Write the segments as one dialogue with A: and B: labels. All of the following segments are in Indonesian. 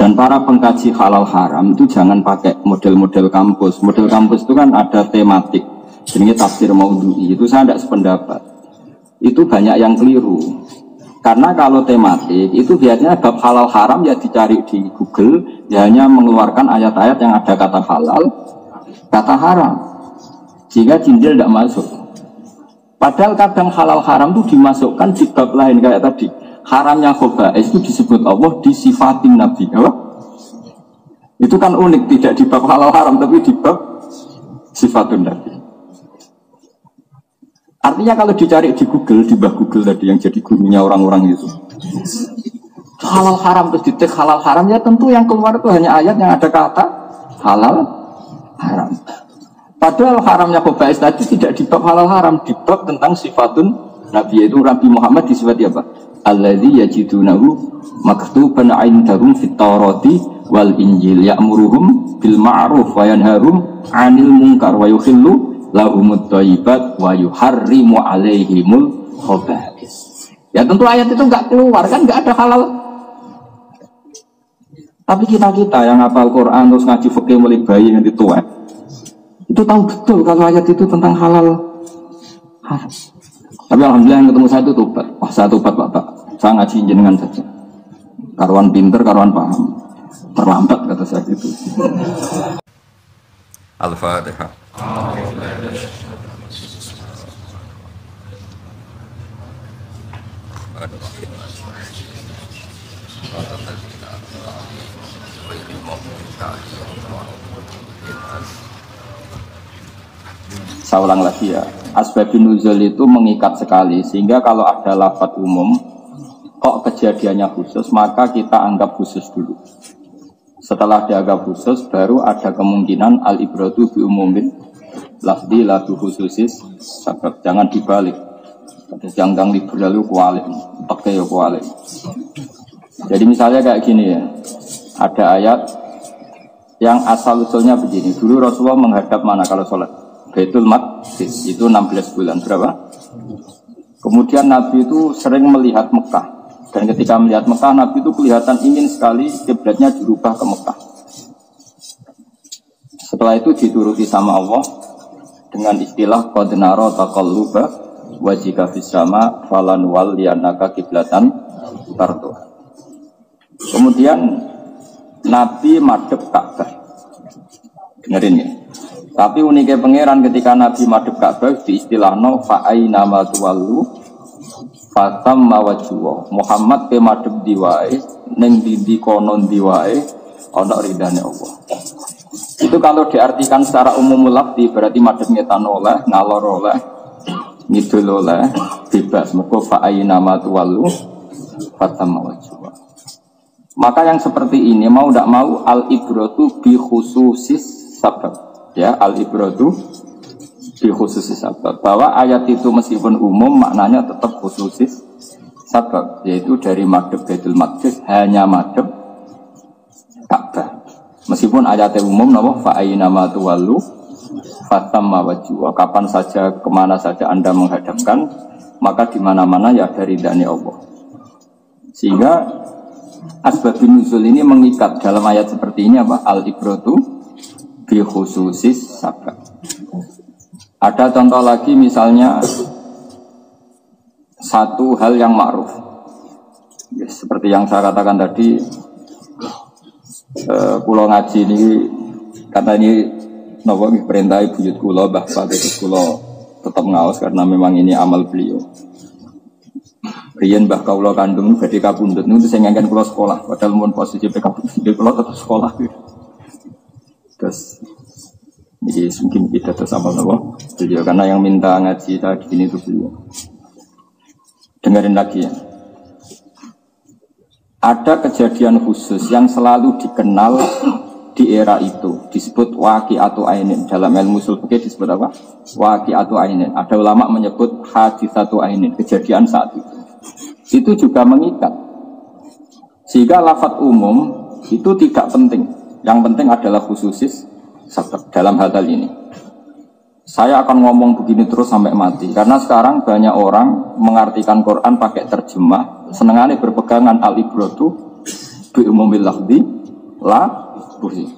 A: Dan para pengkaji halal haram itu jangan pakai model-model kampus. Model kampus itu kan ada tematik, jenis tafsir maudhu'i. Itu saya tidak sependapat. Itu banyak yang keliru. Karena kalau tematik itu biasanya bab halal haram ya dicari di Google, ya hanya mengeluarkan ayat-ayat yang ada kata halal, kata haram, sehingga jinjil tidak masuk. Padahal kadang halal haram itu dimasukkan di bab lain kayak tadi. Haramnya khoba'is itu disebut Allah disifatin Nabi. Ya? Itu kan unik, tidak di bab halal haram tapi di bab sifatun Nabi. Artinya kalau dicari di Google, di bawah Google tadi yang jadi gurunya orang-orang itu, halal haram terus ditik halal haram, ya tentu yang keluar itu hanya ayat yang ada kata halal haram. Padahal haramnya khoba'is tadi tidak di bab halal haram, di bab tentang sifatun Nabi, yaitu Nabi Muhammad disifati apa? Alladzi yajidunahu maktuban 'indahum fit Taurati wal Injil ya'muruhum bil ma'ruf wa yanharum 'anil munkar wa yukhillu lahumut thayyibat wa yuharrimu 'alaihimul khaba'is. Ya tentu ayat itu enggak keluar, kan enggak ada halal. Tapi kita-kita yang hafal Quran terus ngaji fikih mulai bayi nanti tua, itu tahu betul kalau ayat itu tentang halal haram. Tapi alhamdulillah yang ketemu saya itu tobat. Wah, saya tobat Pak. Saya ngaji jenengan saja. Karuan pinter, karuan paham. Terlambat kata saya itu.
B: Al-Fatihah.
A: Saya ulang lagi ya. Asbabun nuzul itu mengikat sekali, sehingga kalau ada lafadz umum kok kejadiannya khusus, maka kita anggap khusus dulu. Setelah dianggap khusus, baru ada kemungkinan al-ibratu bi umumin lafdi la bi khususis sebab. Jangan dibalik. Terus janggang liberal itu kualik, pakai ya kualik. Jadi misalnya kayak gini ya, ada ayat yang asal usulnya begini. Dulu Rasulullah menghadap mana kalau sholat? Baitul Maqdis, itu 16 bulan berapa? Kemudian Nabi itu sering melihat Mekah. Dan ketika melihat Mekah, Nabi itu kelihatan ingin sekali kiblatnya dirubah ke Mekah. Setelah itu dituruti sama Allah dengan istilah qad nara taqalluba wajhika fis sama falan walliyannaka qiblatan tarduha. Kemudian Nabi madhep Ka'bah. Dengerin ya. Tapi uniknya pangeran ketika Nabi madhep Ka'bah diistilahno fa aina ma tuwallu fatam mawajwa. Muhammad pe madhep diwae ning ndi kono diwae ana ridane Allah. Itu kalau diartikan secara umum lafzi berarti madhep ngetan oleh, ngalor oleh, ngidul oleh, bebas. Mergo fa aina ma tuwallu fatam mawajwa. Maka yang seperti ini mau tidak mau al-ibratu bi khususis sabab. Ya, al-ibratu bi khususis sabab. Bahwa ayat itu meskipun umum maknanya tetap khususis sabab, yaitu dari madhab Baitul Maqdis hanya madhab Ka'bah. Meskipun ayatnya umum nama fa aina ma tuwallu fatamma wajhu. Kapan saja kemana saja Anda menghadapkan, maka di mana-mana ya dari ridhani Allah. Sehingga asbabun nuzul ini mengikat dalam ayat seperti ini apa? Al-ibratu bi khususis sabab. Ada contoh lagi misalnya satu hal yang ma'ruf. Ya, seperti yang saya katakan tadi, kulo ngaji ini kata ini nopo perintah buyut kulo bahwa kulo tetap ngaos karena memang ini amal beliau. Riyen mbah kawula kandung badhe kapundhut niku sing ngangken kula sekolah, padahal mun posisi kapundhut kula tetap sekolah. Terus ini mungkin kita terus amal napa beliau karena yang minta ngaji tadi ini itu beliau. Dengerin lagi ya. Ada kejadian khusus yang selalu dikenal di era itu, disebut waqi'atu ainin. Dalam ilmu ushul fikih disebut apa? Waqi'atu ainin. Ada ulama menyebut haditsatu ainin, kejadian saat itu. Itu juga mengikat. Sehingga lafadz umum itu tidak penting. Yang penting adalah khususis sabab dalam hal ini. Saya akan ngomong begini terus sampai mati. Karena sekarang banyak orang mengartikan Quran pakai terjemah. Senengannya berpegangan al-ibratu bi umumil lafzi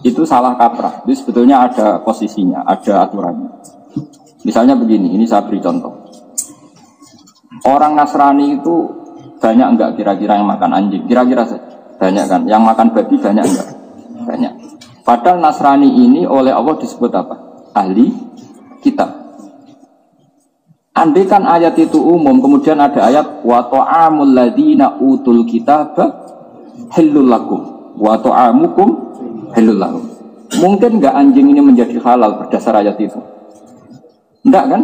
A: itu salah kaprah. Itu sebetulnya ada posisinya, ada aturannya. Misalnya begini, ini saya beri contoh. Orang Nasrani itu banyak enggak kira-kira yang makan anjing? Kira-kira saja. Banyak kan? Yang makan babi banyak enggak? Banyak. Padahal Nasrani ini oleh Allah disebut apa? Ahli kitab. Andai kan ayat itu umum, kemudian ada ayat wa ta'amul ladzina utul kitaba halul lakum wa ta'amukum halul lahum. Mungkin enggak anjing ini menjadi halal berdasar ayat itu? Enggak kan?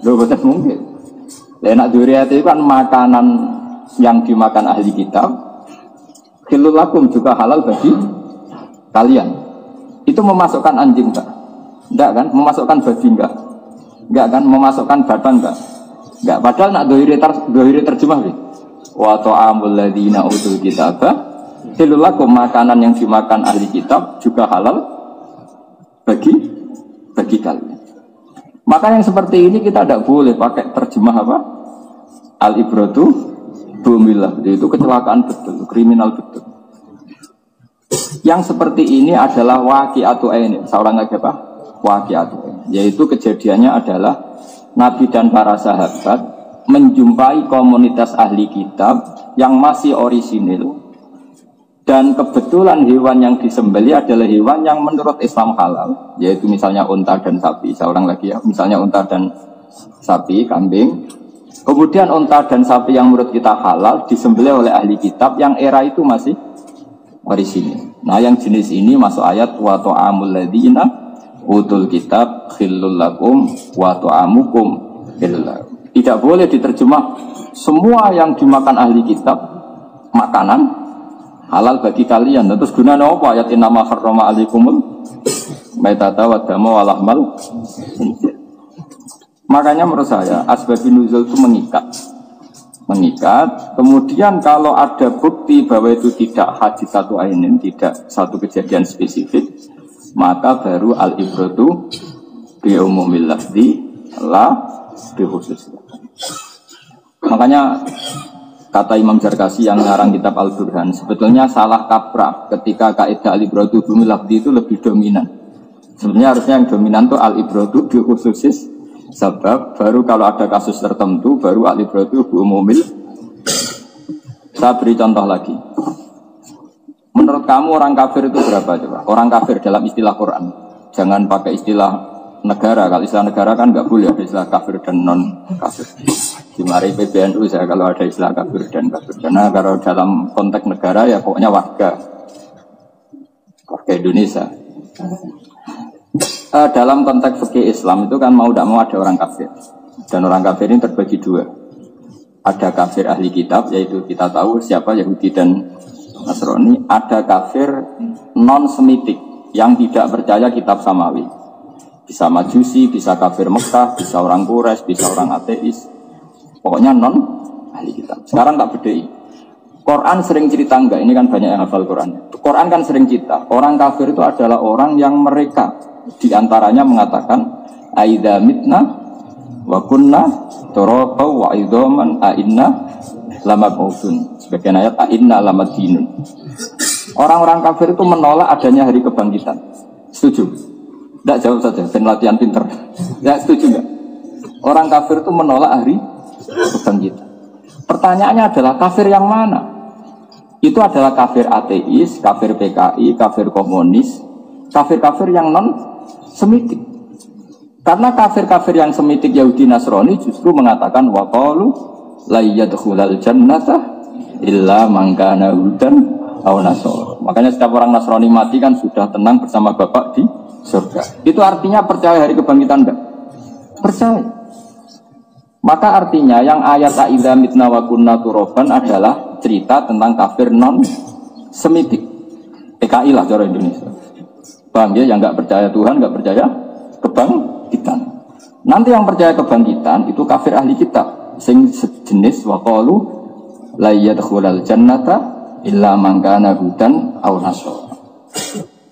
A: Loh, betul mungkin. Enak duriat itu kan makanan yang dimakan ahli kitab. Halul lakum juga halal bagi kalian. Itu memasukkan anjing enggak? Enggak kan? Memasukkan babi enggak? Enggak kan? Memasukkan badan enggak? Enggak. Padahal nak dohiri terjemah nih. Wa ta'amul ladzina utul kitaba halul lakum, makanan yang dimakan ahli kitab juga halal bagi kalian. Maka yang seperti ini kita tidak boleh pakai terjemah apa? Al-ibratu bumillah. Itu kecelakaan betul, kriminal betul. Yang seperti ini adalah waqi'atu ain. Seorang lagi apa? Waqi'atu ain. Yaitu kejadiannya adalah Nabi dan para sahabat menjumpai komunitas ahli kitab yang masih orisinil. Dan kebetulan hewan yang disembelih adalah hewan yang menurut Islam halal, yaitu misalnya unta dan sapi. Seorang lagi ya, misalnya unta dan sapi, kambing. Kemudian unta dan sapi yang menurut kita halal disembelih oleh ahli kitab yang era itu masih orisinil. Nah, yang jenis ini masuk ayat wa ta'amul ladzina utul kitab khillul lakum wa ta'amukum khillul lakum. Tidak boleh diterjemah semua yang dimakan ahli kitab makanan halal bagi kalian. Terus gunanya apa? Ayat innama harrama alaikumul maitata wa dama wa lahmal. Makanya menurut saya asbabun nuzul itu mengikat. Kemudian kalau ada bukti bahwa itu tidak hadis satu ainin, tidak satu kejadian spesifik, maka baru al-ibratu bi umumil lafzi la bi khusus. Makanya kata Imam Zarkasi yang ngarang kitab Al-Burhan, sebetulnya salah kaprah ketika kaidah al-ibratu bi umumil lafzi itu lebih dominan. Sebenarnya harusnya yang dominan itu al-ibratu bi khususis sebab, baru kalau ada kasus tertentu baru al-ibratu bi umumil. Saya beri contoh lagi. Menurut kamu orang kafir itu berapa coba? Orang kafir dalam istilah Quran. Jangan pakai istilah negara. Kalau istilah negara kan nggak boleh ada istilah kafir dan non kafir. Di mari PBNU saya kalau ada istilah kafir dan kafir. Karena kalau dalam konteks negara ya pokoknya warga Indonesia. Dalam konteks fikih Islam itu kan mau tidak mau ada orang kafir. Dan orang kafir ini terbagi dua. Ada kafir ahli kitab, yaitu kita tahu siapa Yahudi dan Nasrani. Ada kafir non-semitik yang tidak percaya kitab samawi. Bisa majusi, bisa kafir Mekah, bisa orang Quraisy, bisa orang ateis. Pokoknya non ahli kitab. Sekarang tak bedai. Quran sering cerita enggak? Ini kan banyak yang hafal Quran. Quran kan sering cerita. Orang kafir itu adalah orang yang mereka di antaranya mengatakan aidza mitna wa kunna turaba wa idzaman a inna lamab'utsun. Sebagian ayat a inna lamadinun. Orang-orang kafir itu menolak adanya hari kebangkitan. Setuju? Tidak, jawab saja, dan latihan pinter. Ya, setuju enggak? Orang kafir itu menolak hari kebangkitan. Pertanyaannya adalah kafir yang mana? Itu adalah kafir ateis, kafir PKI, kafir komunis, kafir-kafir yang non-semitik. Karena kafir-kafir yang semitik Yahudi Nasrani justru mengatakan waqalu la yadkhulal jannata illa man kana hudan aw nasara. Makanya setiap orang Nasrani mati kan sudah tenang bersama Bapak di surga. Itu artinya percaya hari kebangkitan enggak? Percaya. Maka artinya yang ayat aidza mitna wa kunna turaban adalah cerita tentang kafir non-semitik. PKI lah cara Indonesia. Paham ya? Yang enggak percaya Tuhan, enggak percaya kebangkitan. Nanti yang percaya kebangkitan itu kafir ahli kitab sing sejenis waqalu la yadkhulal jannata illa man kana hudan aw nasara.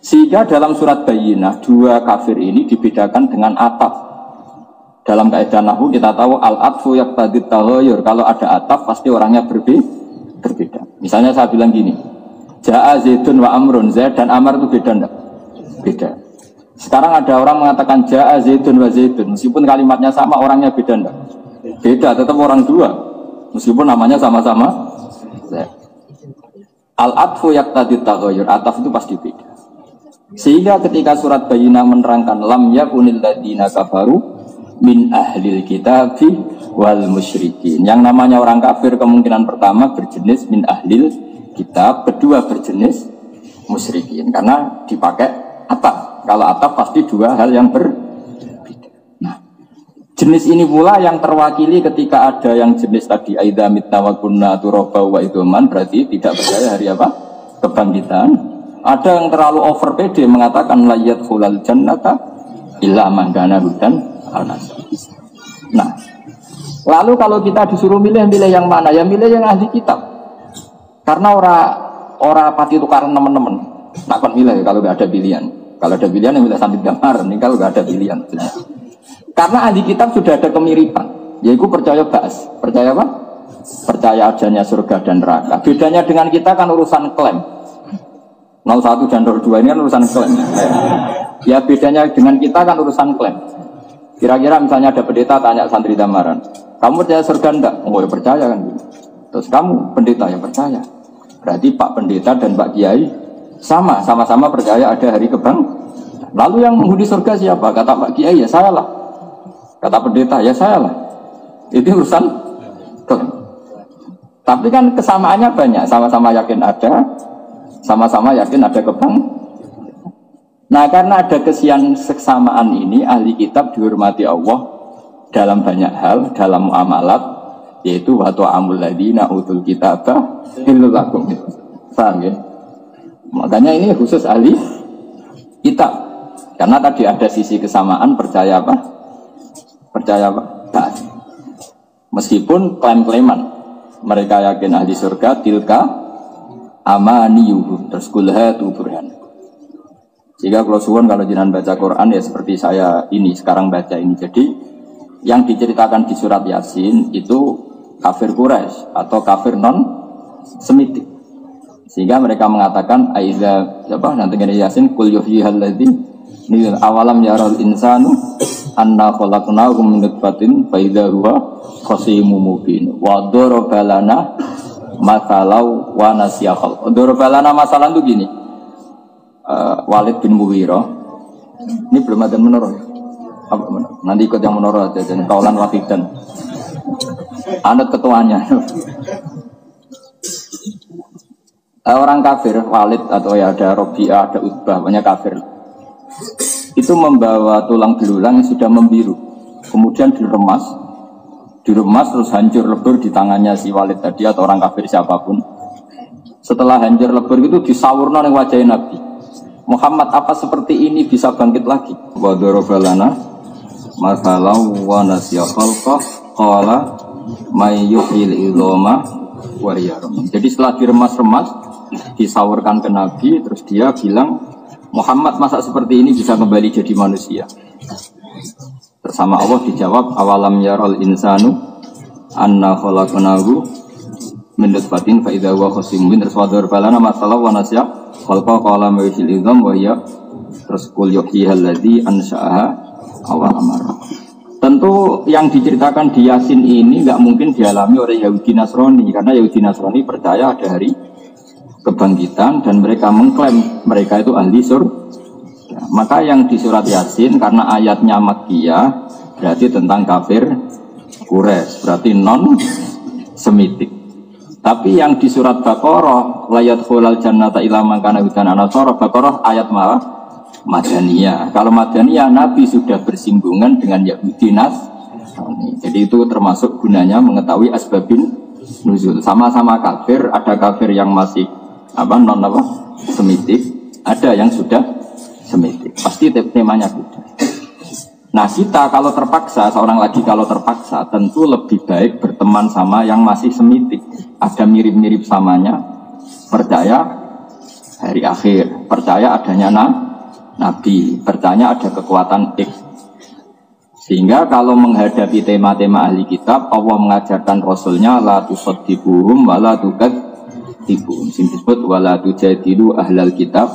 A: Sehingga dalam surat Bayyinah dua kafir ini dibedakan dengan ataf. Dalam kaidah nahwu kita tahu al-atfu yaqtadi taghayyur. Kalau ada ataf pasti orangnya berbeda. Misalnya saya bilang gini, Ja'a Zaidun wa Amrun, Zaid dan Amr itu beda enggak? Beda. Sekarang ada orang mengatakan Ja'a Zaidun wa Zaidun, meskipun kalimatnya sama, orangnya beda enggak? Beda, tetap orang dua, meskipun namanya sama-sama Zaid. Al-atfu yaqtadi taghayyur, ataf itu pasti beda. Sehingga ketika surat Bayyinah menerangkan lam yakunil ladzina kafaru min ahlil kitabi wal musyrikin. Yang namanya orang kafir kemungkinan pertama berjenis min ahlil kitab, kedua berjenis musyrikin. Karena dipakai ataf. Kalau ataf pasti dua hal yang berbeda. Nah, jenis ini pula yang terwakili ketika ada yang jenis tadi aidza mitna wa kunna turaba wa idoman, berarti tidak percaya hari apa? Kebangkitan. Ada yang terlalu over pede mengatakan la yadkhulul jannata illa man kana hudan al-nasr. Nah, lalu kalau kita disuruh milih yang mana? Ya milih yang ahli kitab. Karena ora pati tukaran teman-teman. Nak kon milih kalau nggak ada pilihan. Kalau ada pilihan yang milih sambil gambar. Ini kalau nggak ada pilihan. Karena ahli kitab sudah ada kemiripan. Yaitu percaya ba'as. Percaya apa? Percaya adanya surga dan neraka. Bedanya dengan kita kan urusan klaim. 01 dan 02 ini kan urusan klaim. Ya bedanya dengan kita kan urusan klaim. Kira-kira misalnya ada pendeta tanya santri Damaran, kamu percaya surga enggak? Oh ya percaya kan. Terus kamu pendeta ya percaya. Berarti Pak Pendeta dan Pak Kiai sama-sama percaya ada hari kebang. Lalu yang menghuni surga siapa? Kata Pak Kiai ya saya lah. Kata pendeta ya saya lah. Itu urusan klaim. Tapi kan kesamaannya banyak. Sama-sama yakin ada. Sama-sama yakin ada kebang. Nah karena ada kesamaan ini, ahli kitab dihormati Allah dalam banyak hal, dalam muamalat, yaitu wa ta'amul ladzina utul kitaba hillul lakum. Paham ya? Makanya ini khusus ahli kitab. Karena tadi ada sisi kesamaan, percaya apa? Percaya apa? Tak. Meskipun klaim-klaiman, mereka yakin ahli surga, tilka amaniyuhum, terus kulha tu burhan. Jika kalau suwon kalau jenengan baca Quran ya seperti saya ini sekarang baca ini. Jadi yang diceritakan di surat Yasin itu kafir Quraisy atau kafir non Semitik. Sehingga mereka mengatakan aiza apa nanti dari Yasin kul yuhyihal ladzi awalam yaral insanu anna khalaqnahu min nutfatin fa idza huwa khasimun mubin wa daraba lana masalau wa nasiya khalq. Daraba lana masalan itu gini. Walid bin Mughirah ini belum ada menurut ya? Apa menurut? Nanti ikut yang menurut aja dan kaulan wafidan anut ketuanya. Orang kafir Walid atau ya ada Robi'ah, ada Utbah, banyak kafir itu membawa tulang belulang yang sudah membiru, kemudian diremas terus hancur lebur di tangannya si Walid tadi atau orang kafir siapapun. Setelah hancur lebur itu disawurna ning wajah Nabi Muhammad, apa seperti ini bisa bangkit lagi? Wa darabalana masalau wa nasiya khalqah qala may yuhyil idhama wa yarum. Jadi setelah diremas-remas disawurkan ke Nabi, terus dia bilang, Muhammad masa seperti ini bisa kembali jadi manusia? Bersama Allah dijawab, awalam yaral insanu anna khalaqnahu min nutfatin fa idza huwa khasimun mubin. Terus wa darabalana masalau wa nasiya khalqa qala ma'ishil idham wa hiya terus kul yuhyihal ladzi ansha'aha awal marrah. Tentu yang diceritakan di Yasin ini nggak mungkin dialami oleh Yahudi Nasrani, karena Yahudi Nasrani percaya ada hari kebangkitan dan mereka mengklaim mereka itu ahli surga. Maka yang di surat Yasin karena ayatnya Makkiyah berarti tentang kafir Quraisy, berarti non Semitik. Tapi yang di surat Baqarah layat khulal jannata ila man kana hudan anasara, Baqarah ayat malah Madaniyah. Kalau Madaniyah Nabi sudah bersinggungan dengan Yahudi Nasrani. Jadi itu termasuk gunanya mengetahui asbabin nuzul. Sama-sama kafir, ada kafir yang masih non Semitik, ada yang sudah Semitik. Pasti temanya beda. Nah kita kalau terpaksa, seorang lagi kalau terpaksa tentu lebih baik berteman sama yang masih Semitik. Ada mirip-mirip samanya, percaya hari akhir, percaya adanya Nabi, percaya ada kekuatan X. Sehingga kalau menghadapi tema-tema ahli kitab, Allah mengajarkan Rasulnya la tusaddiquhum wa la tusaddiqu. Sing disebut wala tujadilu ahlal kitab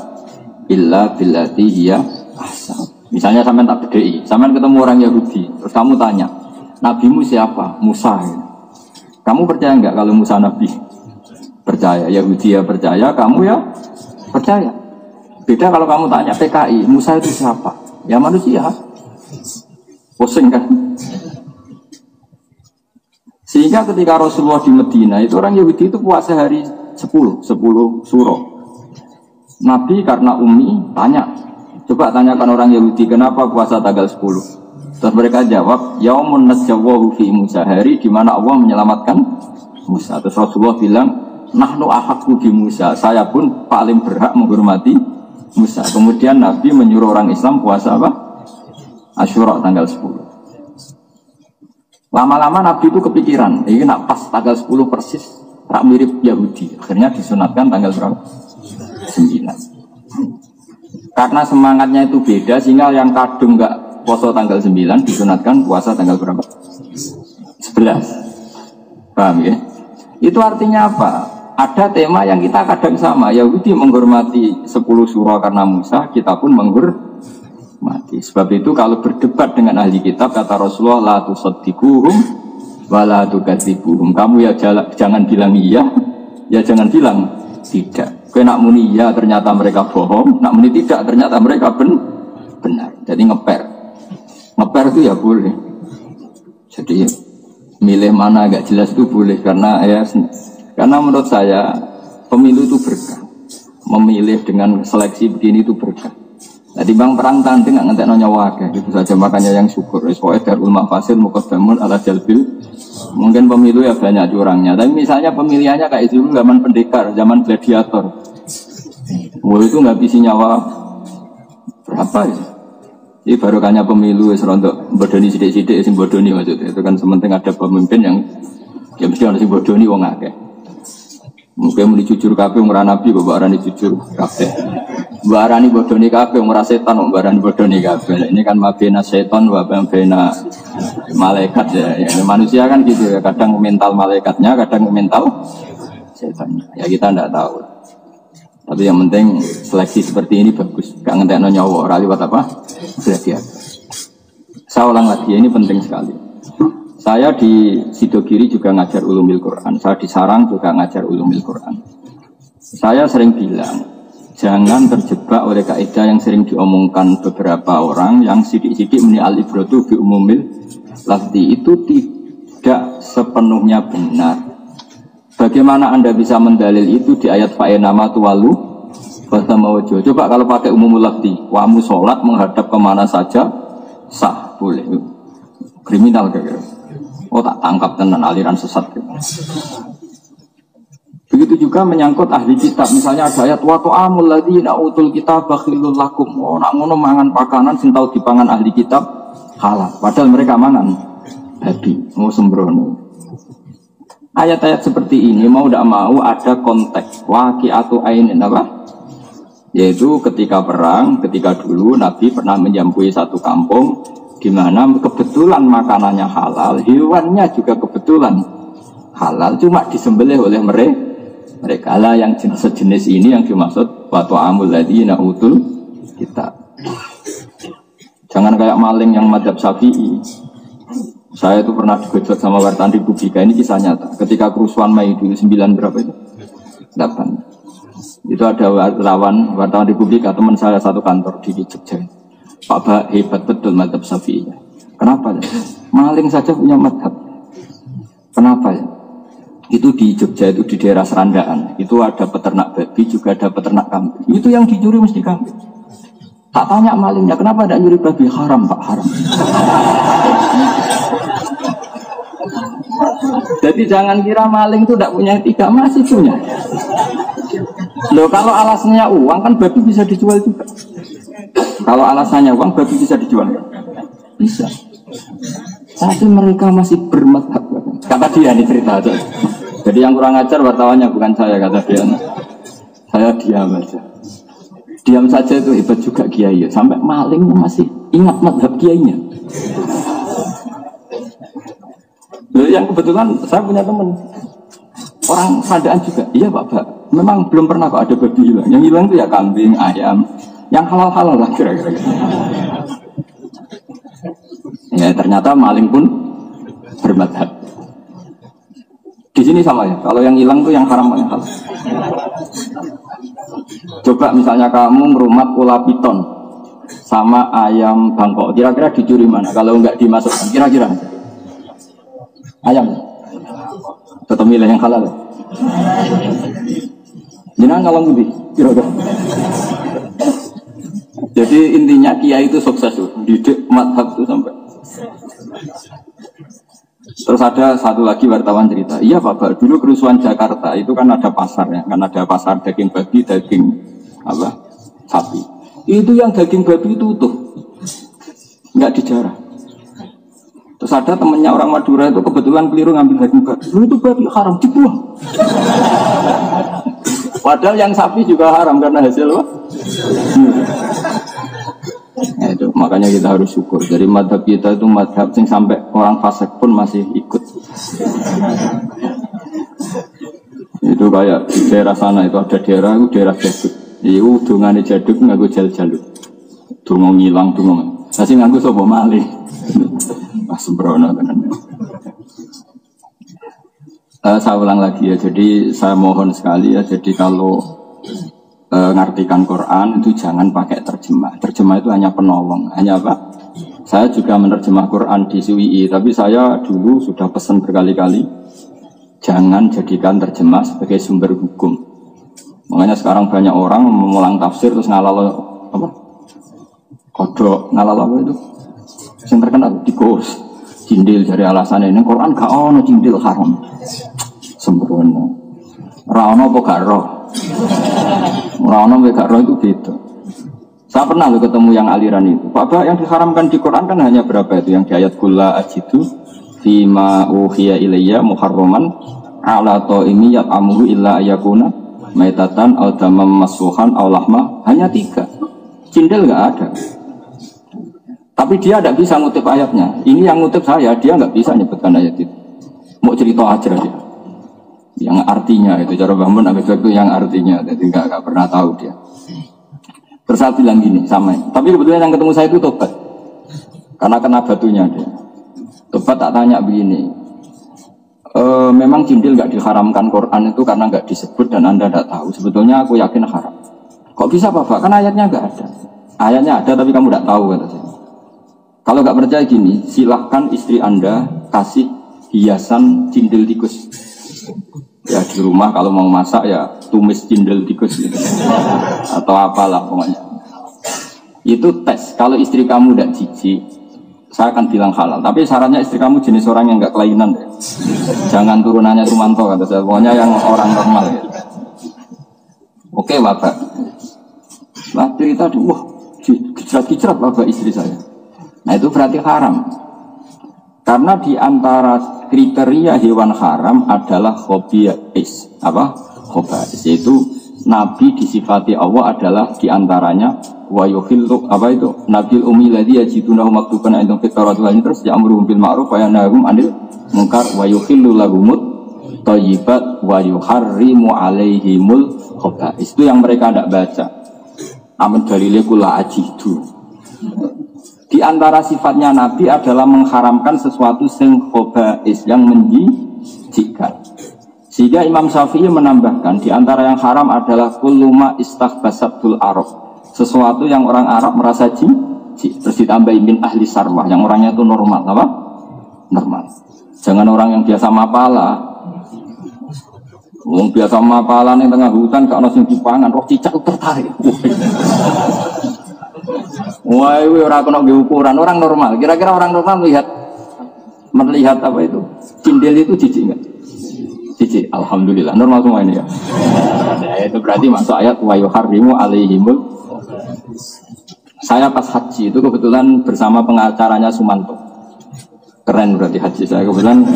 A: illa billati hiya ahsan. Misalnya sampean tak bedheki, sampean ketemu orang Yahudi, terus kamu tanya, nabimu siapa? Musa. Kamu percaya enggak kalau Musa nabi? Percaya. Yahudi ya percaya, kamu ya percaya. Beda kalau kamu tanya PKI, Musa itu siapa? Ya manusia. Pusing kan? Sehingga ketika Rasulullah di Medina itu orang Yahudi itu puasa hari 10 suro. Nabi karena umi tanya, coba tanyakan orang Yahudi kenapa puasa tanggal 10. Terus mereka jawab, yaumun najjawahu fi Musa, hari di mana Allah menyelamatkan Musa. Terus Rasulullah bilang, nahnu ahaqqu bi Musa, saya pun paling berhak menghormati Musa. Kemudian Nabi menyuruh orang Islam puasa apa? Asyura tanggal 10. Lama-lama Nabi itu kepikiran, ini nak pas tanggal 10 persis, tak mirip Yahudi. Akhirnya disunatkan tanggal berapa? 9. Karena semangatnya itu beda, sehingga yang kadung nggak puasa tanggal 9 disunatkan puasa tanggal berapa? 11. Paham ya? Itu artinya apa? Ada tema yang kita kadang sama. Yahudi menghormati 10 surah karena Musa, kita pun menghormati. Sebab itu kalau berdebat dengan ahli kitab, kata Rasulullah, la tusaddiquhum wa la tukadzibuhum. Kamu ya jangan bilang iya, ya jangan bilang tidak. Kau nak muni iya ternyata mereka bohong, nak muni tidak ternyata mereka benar. Jadi ngeper itu ya boleh. Jadi milih mana agak jelas itu boleh karena menurut saya pemilu itu berkah. Memilih dengan seleksi begini itu berkah. Jadi bang perang tanding nggak ngentek nyawa ke, itu saja makanya yang syukur. Soalnya darul mafasid muqaddamun ala jalbil. Mungkin pemilu ya banyak curangnya. Tapi misalnya pemilihannya kayak dulu zaman pendekar, zaman gladiator. Itu nggak bisa nyawa berapa ya? Ini barokahnya pemilu serontok bodoni sidik-sidik sing bodoni maksudnya. Itu kan sementing ada pemimpin yang ya mesti harus bodoni wong akeh. Mungkin muni jujur kabeh ora nabi kok arani jujur kabeh. Mbak arani bodoni kabeh ora setan kok arani bodoni kabeh. Ini kan mabena setan wa bena malaikat ya. Manusia kan gitu ya, kadang mental malaikatnya, kadang mental setannya. Ya kita ndak tahu. Tapi yang penting seleksi seperti ini bagus. Gak ngentekno nyawa ora liwat apa? Gladiator. Saya ulang lagi, ini penting sekali. Saya di Sidogiri juga ngajar ulumil Quran. Saya di Sarang juga ngajar ulumil Quran. Saya sering bilang, jangan terjebak oleh kaidah yang sering diomongkan beberapa orang yang sidik-sidik meni al-ibratu bi umumil lafzi. Itu tidak sepenuhnya benar. Bagaimana Anda bisa mendalil itu di ayat fa'enama tuwalu basamawajah. Coba kalau pakai umumul lafzi, wamu sholat menghadap kemana saja sah, boleh. Kriminal kira-kira. Oh tak tangkap tenan aliran sesat. Begitu juga menyangkut ahli kitab. Misalnya ada ayat wa ta'amul ladzina utul kitab bakhilul lakum. Oh nak ngono mangan pakanan sing tau dipangan ahli kitab halal. Padahal mereka mangan babi. Oh sembrono. Ayat-ayat seperti ini mau tidak mau ada konteks waqi'atu ainin apa? Yaitu ketika perang, ketika dulu Nabi pernah menjampui satu kampung di mana kebetulan makanannya halal, hewannya juga kebetulan halal, cuma disembelih oleh mereka lah yang sejenis ini yang dimaksud wa ta'amul ladzina utul kitab. Jangan kayak maling yang madzhab Syafi'i. Saya itu pernah digojok sama wartawan Republika, ini kisah nyata. Ketika kerusuhan Mei dulu 9 berapa itu? 8. Itu ada wartawan Republika, teman saya satu kantor di Jogja. Pak Bah hebat betul madzhab Syafi'i. Kenapa ya? Maling saja punya madzhab. Kenapa ya? Itu di Jogja, itu di daerah Serandaan. Itu ada peternak babi, juga ada peternak kambing. Itu yang dicuri mesti kambing. Tak tanya malingnya, kenapa tidak nyuri babi? Haram Pak, haram. Jadi jangan kira maling itu tidak punya etika, masih punya. Loh kalau alasannya uang kan babi bisa dijual juga. Kalau alasannya uang babi bisa dijual kan? Bisa. Tapi mereka masih bermadhab. Kata dia ini cerita aja. Jadi yang kurang ajar wartawannya bukan saya, kata dia. Saya diam aja. Diam saja itu hebat juga kiai. Sampai maling masih ingat madhab kiainya. Loh, yang kebetulan saya punya teman orang Sandaan juga. Iya Pak, Memang belum pernah kok ada babi hilang. Yang hilang itu ya kambing, ayam, yang halal-halal lah kira-kira. Ya ternyata maling pun bermadhab. Di sini sama ya. Kalau yang hilang tuh yang haram yang halal. Coba misalnya kamu merumat ular piton sama ayam Bangkok, kira-kira dicuri mana? Kalau nggak dimasukkan, kira-kira ayam. Tetap milih yang halal. Jangan ngalang budi, kira-kira. Jadi intinya kiai itu sukses tuh, didik madhab itu sampai. Terus ada satu lagi wartawan cerita, iya Pak, dulu kerusuhan Jakarta itu kan ada pasarnya, kan ada pasar daging babi, daging apa sapi. Itu yang daging babi itu utuh, nggak dijarah. Terus ada temennya orang Madura itu kebetulan keliru ngambil daging babi, itu babi haram dibuang. Padahal yang sapi juga haram karena hasil apa? Nah, itu makanya kita harus syukur. Jadi madhab kita itu madhab yang sampai orang fasik pun masih ikut. Itu kayak di daerah sana itu ada daerah itu daerah jaduk. Itu dungane jaduk nganggo jal-jaluk. Dungo ngilang dungo. Masih nganggo sapa malih. Pas sembrono tenan. Saya ulang lagi ya. Jadi saya mohon sekali ya. Jadi kalau ngartikan Quran itu jangan pakai terjemah. Terjemah itu hanya penolong, hanya apa? Saya juga menerjemah Quran di SWI, tapi saya dulu sudah pesan berkali-kali jangan jadikan terjemah sebagai sumber hukum. Makanya sekarang banyak orang mengulang tafsir terus ngalal apa? Kodok, ngalal apa itu? Yang terkenal tikus, cindil dari alasan ini Quran gak ono cindil haram. Sembrono. Ra ono apa gak roh? Orang-orang gak roh itu beda. Saya pernah loh ketemu yang aliran itu. Bapak yang diharamkan di Quran kan hanya berapa itu? Yang di ayat kulla ajidu fima uhiya ilayya muharraman ala ta'imi yat'amuhu illa ayakuna maitatan aw damam masfuhan aw lahma. Hanya 3. Cindel gak ada. Tapi dia tidak bisa ngutip ayatnya. Ini yang ngutip saya, dia nggak bisa nyebutkan ayat itu. Mau cerita aja dia. Yang artinya itu cara bangun agak itu yang artinya, jadi nggak pernah tahu dia. Terus saya bilang gini sama, tapi kebetulan yang ketemu saya itu tobat, karena kena batunya dia. Tobat tak tanya begini, memang cindil nggak diharamkan Quran itu karena nggak disebut dan anda tidak tahu. Sebetulnya aku yakin haram. Kok bisa Bapak? Kan ayatnya nggak ada. Ayatnya ada tapi kamu tidak tahu kata saya. Kalau nggak percaya gini, silahkan istri anda kasih hiasan cindil tikus. Ya di rumah kalau mau masak ya tumis cindil tikus gitu. Atau apalah pokoknya. Itu tes. Kalau istri kamu tidak jijik, saya akan bilang halal. Tapi syaratnya istri kamu jenis orang yang nggak kelainan ya. Jangan turunannya Sumanto kata saya. Pokoknya yang orang normal ya. Oke Bapak. Lah cerita wah kicrat-kicrat Bapak istri saya. Nah itu berarti haram. Karena di antara kriteria hewan haram adalah khobais. Apa? Khobais. Yaitu Nabi disifati Allah adalah diantaranya wa yuhillu apa itu? Nabil ummi ladzi yajidunahu maktuban indahum fit tawrat wa terus ya'muruhum bil ma'ruf wa yanhahum 'anil munkar wa yuhillu lahumut thayyibat wa yuharrimu 'alaihimul khobais. Itu yang mereka tidak baca. Amin dalile kula ajidu. Di antara sifatnya Nabi adalah mengharamkan sesuatu sing khobais, yang menjijikkan. Sehingga Imam Syafi'i menambahkan di antara yang haram adalah kulluma istaghbasatul Arab, sesuatu yang orang Arab merasa jijik. Terus ditambah min ahli sarwah, yang orangnya itu normal, apa? Normal. Jangan orang yang biasa mapala. Wong biasa mapalan yang tengah hutan gak ono sing dipangan, roh cicak tertarik. Wah, orang kena ukuran orang normal. Kira-kira orang normal melihat apa itu? Cindil itu jijik enggak? Jijik. Alhamdulillah normal semua ini ya. Nah, itu berarti masuk ayat wa yuharrimu alaihimul. Saya pas haji itu kebetulan bersama pengacaranya Sumanto. Keren berarti haji saya kebetulan.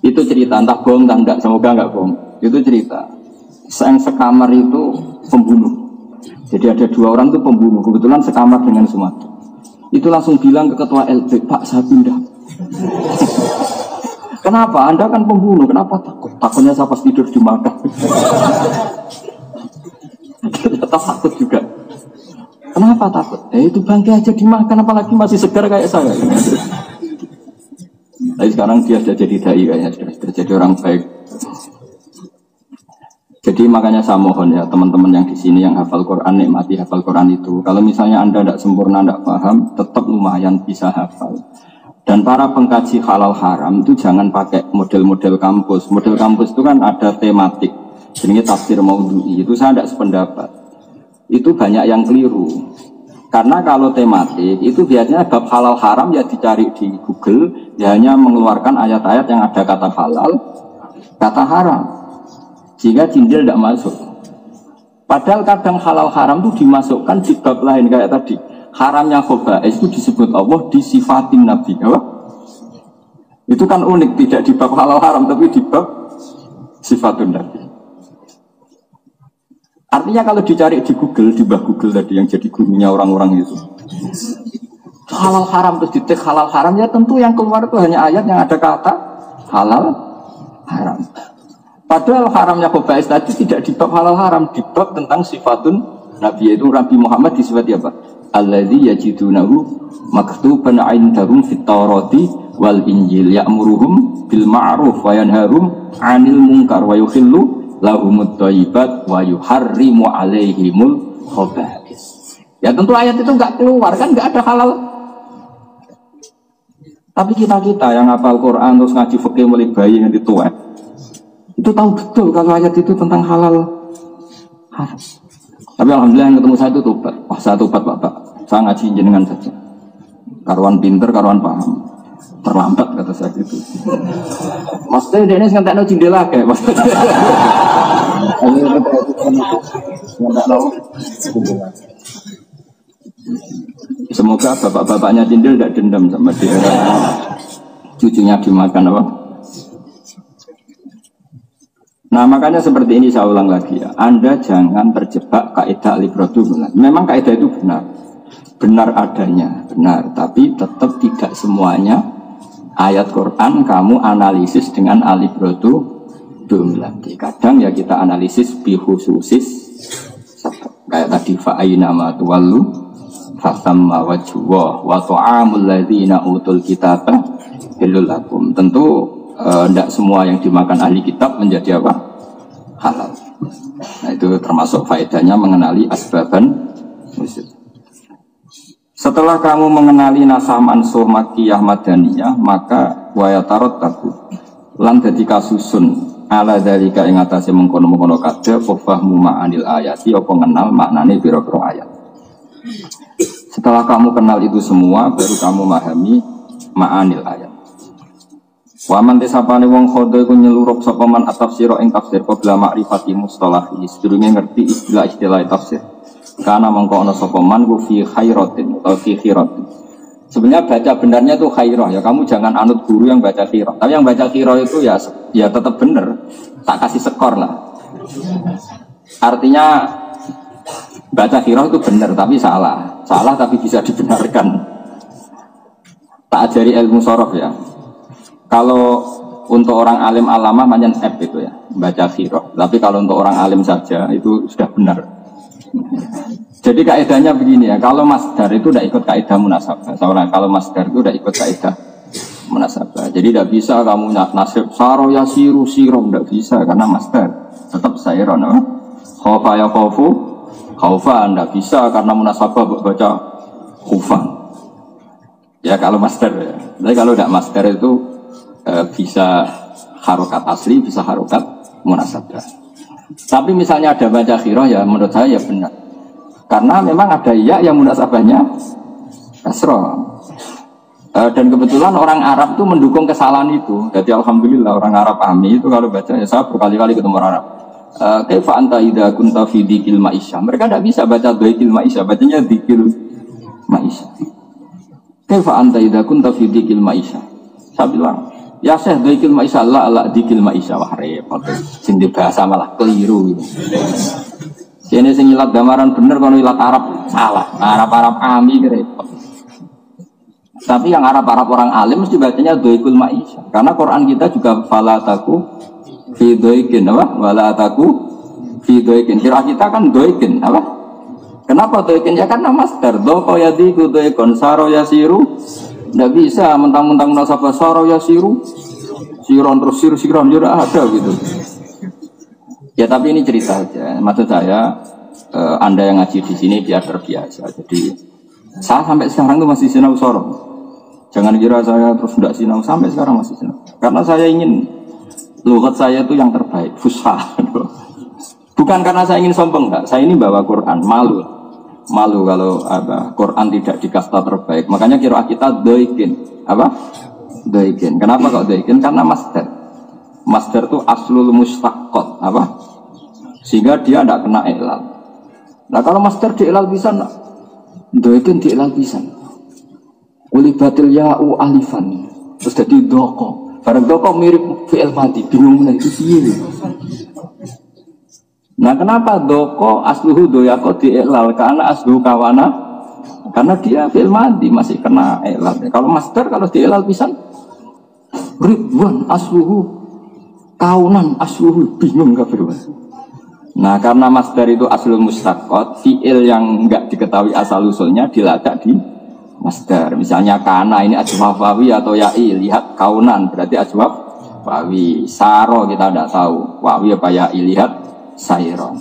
A: Itu cerita entah bohong entah enggak, semoga enggak bohong. Itu cerita. Yang sekamar itu pembunuh. Jadi ada 2 orang itu pembunuh, kebetulan sekamar dengan Sumanto. Itu langsung bilang ke ketua LB, Pak saya pindah. Kenapa? Anda kan pembunuh, kenapa takut? Takutnya saya pas tidur dimakan. Ternyata takut juga. Kenapa takut? Itu bangkai aja dimakan, apalagi masih segar kayak saya. Tapi sekarang dia sudah jadi dai kayaknya, sudah jadi orang baik. Jadi makanya saya mohon ya teman-teman yang di sini yang hafal Quran, nikmati hafal Quran itu. Kalau misalnya Anda tidak sempurna, tidak paham, tetap lumayan bisa hafal. Dan para pengkaji halal haram itu jangan pakai model-model kampus. Model kampus itu kan ada tematik. Jadi tafsir maudhu'i, itu saya tidak sependapat. Itu banyak yang keliru. Karena kalau tematik itu biasanya bab halal haram ya dicari di Google, ya hanya mengeluarkan ayat-ayat yang ada kata halal, kata haram. Sehingga jindil tidak masuk. Padahal kadang halal haram itu dimasukkan di bab lain kayak tadi. Haramnya khoba'is itu disebut Allah di sifatin Nabi. Apa? Itu kan unik, tidak di bab halal haram tapi di bab sifatun Nabi. Artinya kalau dicari di Google, di bawah Google tadi yang jadi gurunya orang-orang itu, halal haram terus ditik halal haram, ya tentu yang keluar itu hanya ayat yang ada kata halal haram. Padahal haramnya khoba'is tadi tidak di bab halal haram, di bab tentang sifatun Nabi, yaitu Nabi Muhammad disifati apa? Alladzi yajidunahu maktuban 'indahum fit Taurati wal Injil ya'muruhum bil ma'ruf wa yanharum 'anil munkar wa yukhillu lahumut thayyibat wa yuharrimu 'alaihimul khaba'is. Ya tentu ayat itu enggak keluar kan, enggak ada halal. Tapi kita yang hafal Quran terus ngaji fikih mulai bayi nanti tua, itu tahu betul kalau ayat itu tentang halal haram. Tapi alhamdulillah yang ketemu saya itu tobat. Wah, saya tobat Pak. Saya ngaji jenengan saja. Karuan pinter, karuan paham. Terlambat kata saya gitu. Maksudnya dia ini ngentekno jendela kayak maksudnya. Semoga bapak-bapaknya jendel tidak dendam sama dia. Cucunya dimakan apa? Nah makanya seperti ini saya ulang lagi ya. Anda jangan terjebak kaidah al-ibratu. Memang kaidah itu benar adanya, benar. Tapi tetap tidak semuanya ayat Quran kamu analisis dengan al-ibratu. Kadang ya kita analisis bihususis. Kayak tadi fa'aina ma tuwallu fasamma wajhuwa wa ta'amul ladzina utul kitaba halal lakum. Tentu tidak semua yang dimakan ahli kitab menjadi apa? Halal. Nah itu termasuk faedahnya mengenali asbaban musyrik. Setelah kamu mengenali nasah mansuh makkiyah madaniyah, maka wayatarot tabu lan dadi kasusun ala dalika ing atase mengkono-mengkono kabeh fahmu ma'anil ayati apa ngenal maknane pira-pira ayat. Setelah kamu kenal itu semua baru kamu memahami ma'anil ayat. Waman tesapane wong khodo iku nyelurup sapa man at-tafsira ing tafsir qabla ma'rifati mustalahi sedurunge ngerti istilah tafsir. Karena mengko ana sapa man ku fi khairatin atau fi khiratin. Sebenarnya baca benarnya itu khairah ya, kamu jangan anut guru yang baca khirah. Tapi yang baca khirah itu ya tetap benar. Tak kasih skor lah. Artinya baca khirah itu benar tapi salah. Salah tapi bisa dibenarkan. Tak ajari ilmu sorof ya. Kalau untuk orang alim alamah macam F itu ya, baca khirah. Tapi kalau untuk orang alim saja itu sudah benar. Jadi kaidahnya begini ya, kalau masdar itu tidak ikut kaidah munasabah. Soalnya kalau masdar itu tidak ikut kaidah munasabah. Jadi tidak bisa kamu nasib saro ya siru sirom, tidak bisa karena masdar tetap sayron. Khaufa ya khaufu khaufa, tidak bisa karena munasabah baca khufan. Ya kalau masdar ya. Tapi kalau tidak masdar itu bisa harokat asli, bisa harokat munasabah. Tapi misalnya ada baca khirah ya menurut saya ya benar. Karena memang ada ya yang munasabahnya kasroh. Dan kebetulan orang Arab itu mendukung kesalahan itu. Jadi alhamdulillah orang Arab Ami itu kalau baca ya saya berkali-kali ketemu orang Arab. Kaifa anta idza kunta fi dzikil ma'isyah. Mereka tidak bisa baca dzikil ma'isyah, bacanya dzikil ma'isyah. Kaifa anta idza kunta fi dzikil ma'isyah. Saya bilang ya Syekh dzikil ma'isyah la dzikil ma'isyah wah repot. Sing bahasa malah keliru gitu. Ini sing ilat gambaran bener kono ilat Arab salah. Arab Ami repot. Tapi yang Arab-Arab orang alim mesti bacanya doikul ma'isha. Karena Quran kita juga fala taku fi doikin apa? Wala taku fi doikin. Kira kita kan doikin apa? Kenapa doikin? Ya karena master. Doko yadiku doikon saro yasiru. Tidak bisa mentang-mentang nasabah saro yasiru. Siron terus siron juga ada gitu. Ya tapi ini cerita aja. Maksud saya Anda yang ngaji di sini biar terbiasa. Jadi saya sampai sekarang tuh masih sinau soro. Jangan kira saya terus tidak sinau, sampai sekarang masih sinau. Karena saya ingin lughat saya itu yang terbaik, fusha. Bukan karena saya ingin sombong, enggak. Saya ini bawa Quran, malu kalau Quran tidak di kasta terbaik. Makanya kira kita doikin, apa? Doikin. Kenapa kok doikin? Karena master itu aslul mustaqot, apa? Sehingga dia tidak kena ilal. Nah kalau master di ilal bisa, doikin di ilal bisa. Ulibatil ya'u alifan. Terus jadi doko. Barang doko mirip fi'il mati. Bingung lah itu piye. Nah kenapa doko asluhu doyako di'ilal? Karena asluhu kawana. Karena dia fi'il mati masih kena ilal. Kalau master kalau di'ilal bisa ridwan asluhu kaunan asluhu. Bingung gak berubah. Nah karena master itu aslul mustaqot, fi'il yang enggak diketahui asal usulnya diladak di masdar. Misalnya kana ini ajwaf wawi atau ya'i, lihat kaunan berarti ajwaf wawi. Saro kita tidak tahu wawi apa ya'i, lihat sairon.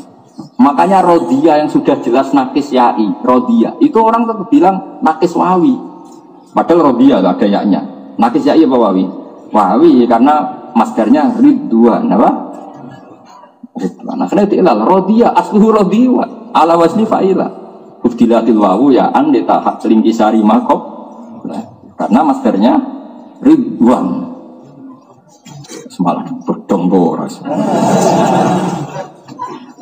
A: Makanya rodia yang sudah jelas nakis ya'i, rodia itu orang tetap bilang nakis wawi, padahal rodia ada yaknya. Nakis ya'i apa wawi? Wawi karena masdarnya ridwan, apa? Ridwan. Nah karena itu ilal rodia asluhu rodiwa ala wasni fa'ila. Ubdilatil wawu ya an ditahak lingkisari makob. Nah, karena masdarnya ridwan. Semalam berdombor.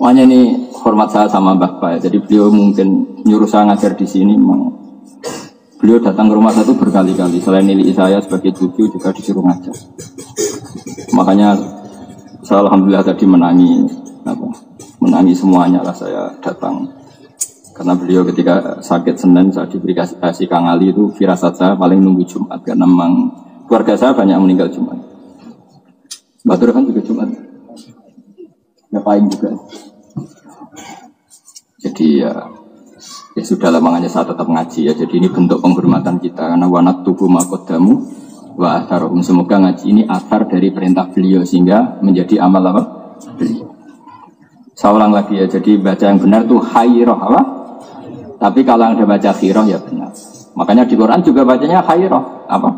A: Makanya ini hormat saya sama Mbah Pak. Jadi beliau mungkin nyuruh saya ngajar di sini. Beliau datang ke rumah saya itu berkali-kali. Selain nilai saya sebagai cucu juga disuruh ngajar. Makanya saya alhamdulillah tadi menangi semuanya lah saya datang. Karena beliau ketika sakit Senin saya diberi kasih Kang Ali itu firasat saya paling nunggu Jumat. Karena memang keluarga saya banyak meninggal Jumat. Batur kan juga Jumat. Ngapain juga. Jadi ya sudahlah makanya saya tetap ngaji ya. Jadi ini bentuk penghormatan kita. Karena wanat tubuh makodamu wa atharum. Semoga ngaji ini athar dari perintah beliau sehingga menjadi amal apa? Beliau. Saya ulang lagi ya. Jadi baca yang benar itu hayroh apa? Tapi kalau ada baca khirah ya benar. Makanya di Quran juga bacanya khairah. Apa?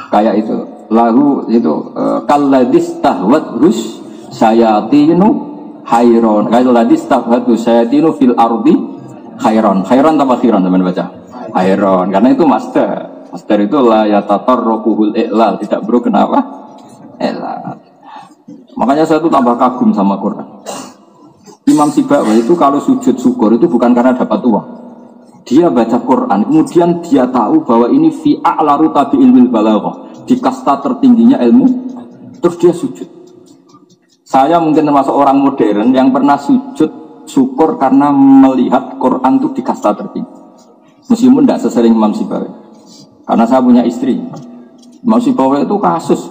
A: Kayak itu. Lahu itu kalladis tahwat rus sayatinu khairon. Kalladis tahwat rus sayatinu fil ardi khairon. Khairon apa khiron teman baca? Khairon. Karena itu master. Master itu la yatatarrukuhul i'lal. Tidak bro kenapa? I'lal. Makanya saya itu tambah kagum sama Quran. Imam Sibawi itu kalau sujud syukur itu bukan karena dapat uang. Dia baca Quran, kemudian dia tahu bahwa ini fi a'laru tabi'il balaghah, di kasta tertingginya ilmu, terus dia sujud. Saya mungkin termasuk orang modern yang pernah sujud syukur karena melihat Quran itu di kasta tertinggi. Meskipun tidak sesering Imam Sibawi. Karena saya punya istri. Imam Sibawi itu kasus.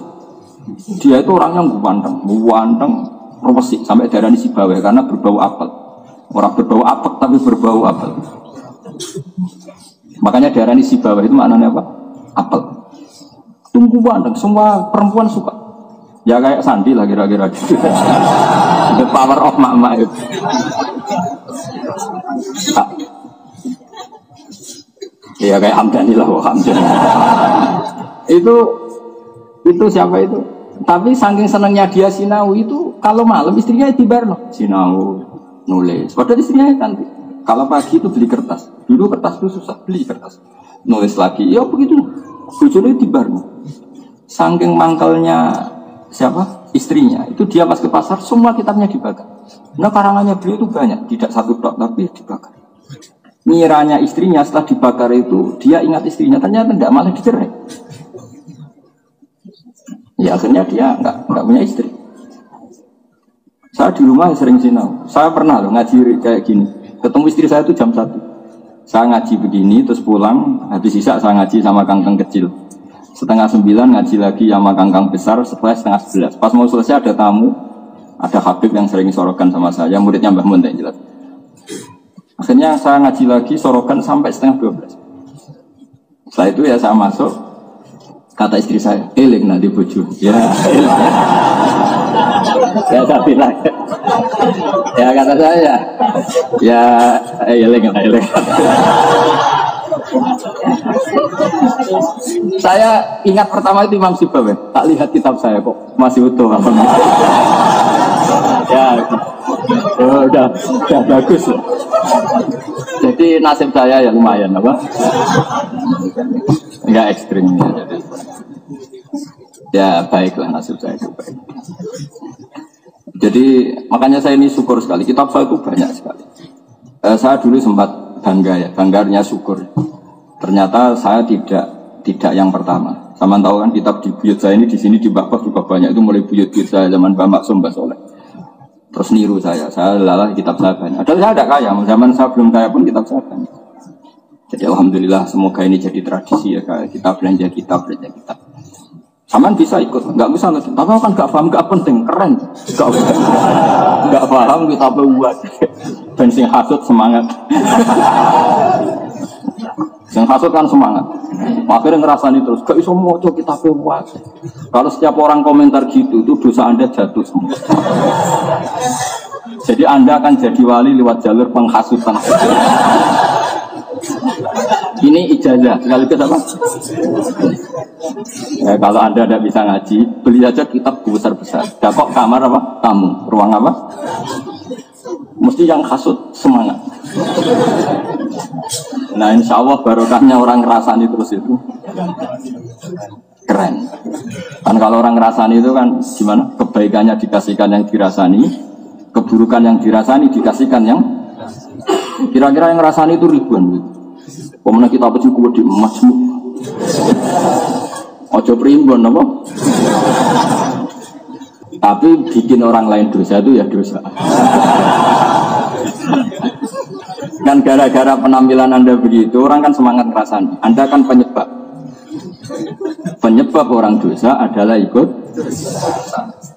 A: Dia itu orang yang buanteng, profesi sampai darah di Sibawi karena berbau apel. Orang berbau apek tapi berbau apel. Makanya daerah ini Sibawa itu maknanya apa? Apel. Tunggu bandeng, semua perempuan suka. Ya kayak Sandi lah kira-kira. The power of mama itu. Ya kayak Hamdani lah, Hamdani. Itu siapa itu? Tapi saking senangnya dia sinau itu kalau malam istrinya dibarno sinau nulis. Padahal istrinya cantik. Kalau pagi itu beli kertas. Dulu kertas itu susah, beli kertas. Nulis lagi, ya begitu. Bojone dibarno. Saking mangkalnya siapa? Istrinya. Itu dia pas ke pasar, semua kitabnya dibakar. Nah karangannya beliau itu banyak, tidak satu tok tapi dibakar. Ngiranya istrinya setelah dibakar itu, dia ingat istrinya, ternyata tidak, malah dicerai. Ya akhirnya dia nggak punya istri. Saya di rumah sering sinau. Saya pernah loh ngaji kayak gini. Ketemu istri saya itu jam 1. Saya ngaji begini, terus pulang, habis isya saya ngaji sama kangkang kecil. Setengah 9 ngaji lagi sama kangkang besar, setelah setengah 11. Pas mau selesai ada tamu, ada Habib yang sering sorokan sama saya, muridnya Mbah Mun yang jelas. Akhirnya saya ngaji lagi, sorokan sampai setengah 12. Setelah itu ya saya masuk, kata istri saya, eling nanti bojo. Ya, ya saya bilang, ya kata saya, ya eling. Saya ingat pertama itu Imam Sibawi, tak lihat kitab saya kok masih utuh. Ya, udah bagus. Jadi nasib saya ya lumayan apa? Enggak ekstrim ya. Ya baiklah nasib saya itu baik. Jadi makanya saya ini syukur sekali. Kitab saya itu banyak sekali. Saya dulu sempat bangga ya, bangganya syukur. Ternyata saya tidak yang pertama. Sama tahu kan kitab di buyut saya ini di sini di Bakpah juga banyak, itu mulai buyut-buyut saya zaman Mbak Maksum, Mbak Soleh. Terus niru saya lalah kitab saya banyak. Padahal saya tidak kaya, zaman saya belum kaya pun kitab saya banyak. Jadi alhamdulillah semoga ini jadi tradisi ya, kita belanja kitab. Saman bisa ikut, nggak bisa nggak. Tapi kan nggak paham, nggak penting, keren. Nggak paham kita buat. Bensin hasut semangat. Yang hasut kan semangat. Akhirnya ngerasani terus, gak iso moco kita buat. Kalau setiap orang komentar gitu, itu dosa Anda jatuh semua. Jadi Anda akan jadi wali lewat jalur penghasutan. Ini ijazah, sekaligus apa? Ya, kalau Anda tidak bisa ngaji, beli aja kitab besar-besar. Kok kamar apa? Tamu, ruang apa? Mesti yang hasut semangat. Nah insya Allah barokahnya orang ngerasani terus itu keren. Kan kalau orang ngerasani itu kan gimana? Kebaikannya dikasihkan yang dirasani, keburukan yang dirasani dikasihkan yang kira-kira yang ngerasani itu ribuan gitu. Pemenang kita apa sih kuat di emasmu? Ojo primbon apa? Tapi bikin orang lain dosa itu ya dosa. Kan gara-gara penampilan Anda begitu, orang kan semangat ngerasain. Anda kan penyebab. Penyebab orang dosa adalah ikut.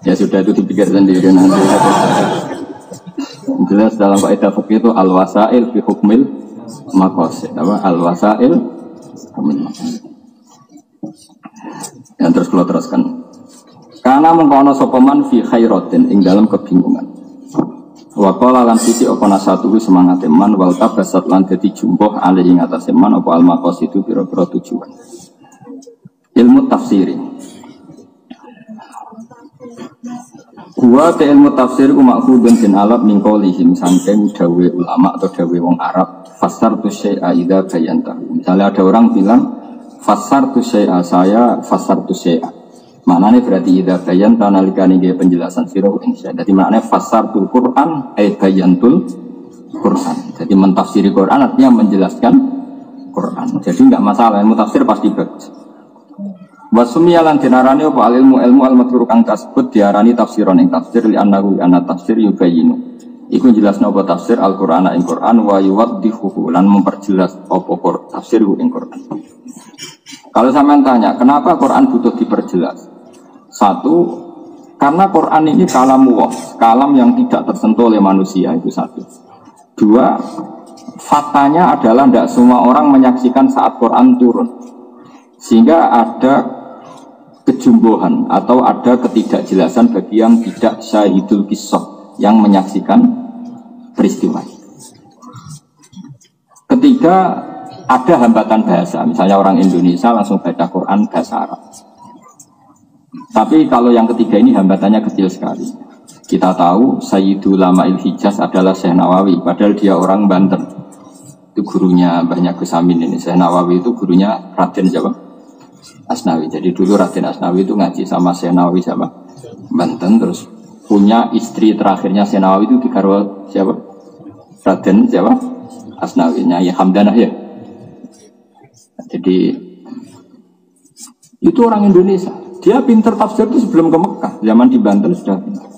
A: Ya sudah itu dipikir sendiri nanti. Jelas dalam kaidah fikih itu al-wasail fi hukmil maqasid. Apa? Al-wasail hukmil maqasid. Yang terus kalau teruskan. Karena mengkono sopaman fi khairatin ing dalam kebingungan. Waqala lan sisi apa nasatuhu semangat man wal tabasat lan dadi jumbuh alih ing atase man apa al maqasidu pira-pira tujuan. Ilmu tafsiri. Wa ta ilmu tafsir ku makhudun bin alab min qaulihim sangking dawe ulama atau dawe wong Arab fasartu syai'a idza bayantahu. Misalnya ada orang bilang fasartu syai'a, saya fasartu syai'a. Maknanya berarti idza bayanta nalikane nggih penjelasan sira insya. Jadi maknanya fasartul Quran ay bayantul Quran. Jadi mentafsiri Quran artinya menjelaskan Quran. Jadi enggak masalah, ilmu tafsir pasti bagus. Wasumia lan dinarani apa ilmu al-madhkur kang kasebut diarani tafsiron ing tafsir li annahu ana tafsir yubayinu. Iku jelasna apa tafsir Al-Qur'an ing Quran wa yuwaddihu lan memperjelas apa tafsir ing Quran. Kalau sampean tanya, kenapa Quran butuh diperjelas? Satu, karena Quran ini kalamullah, kalam yang tidak tersentuh oleh manusia, itu satu. Dua, faktanya adalah tidak semua orang menyaksikan saat Quran turun. Sehingga ada kejumbuhan atau ada ketidakjelasan bagi yang tidak syahidul qissah, yang menyaksikan peristiwa. Ketiga, ada hambatan bahasa. Misalnya orang Indonesia langsung baca Quran bahasa Arab. Tapi kalau yang ketiga ini hambatannya kecil sekali. Kita tahu Sayyidul Ulama'il Hijaz adalah Syekh Nawawi, padahal dia orang Banten. Itu gurunya banyak Gus Amin ini. Syekh Nawawi itu gurunya Raden siapa? Asnawi. Jadi dulu Raden Asnawi itu ngaji sama Syekh Nawawi siapa? Banten. Terus punya istri terakhirnya Syekh Nawawi itu digarwa siapa? Raden siapa? Asnawi-nya ya Hamdanah ya. Jadi itu orang Indonesia. Dia pinter tafsir itu sebelum ke Mekah. Zaman di Banten sudah pinter.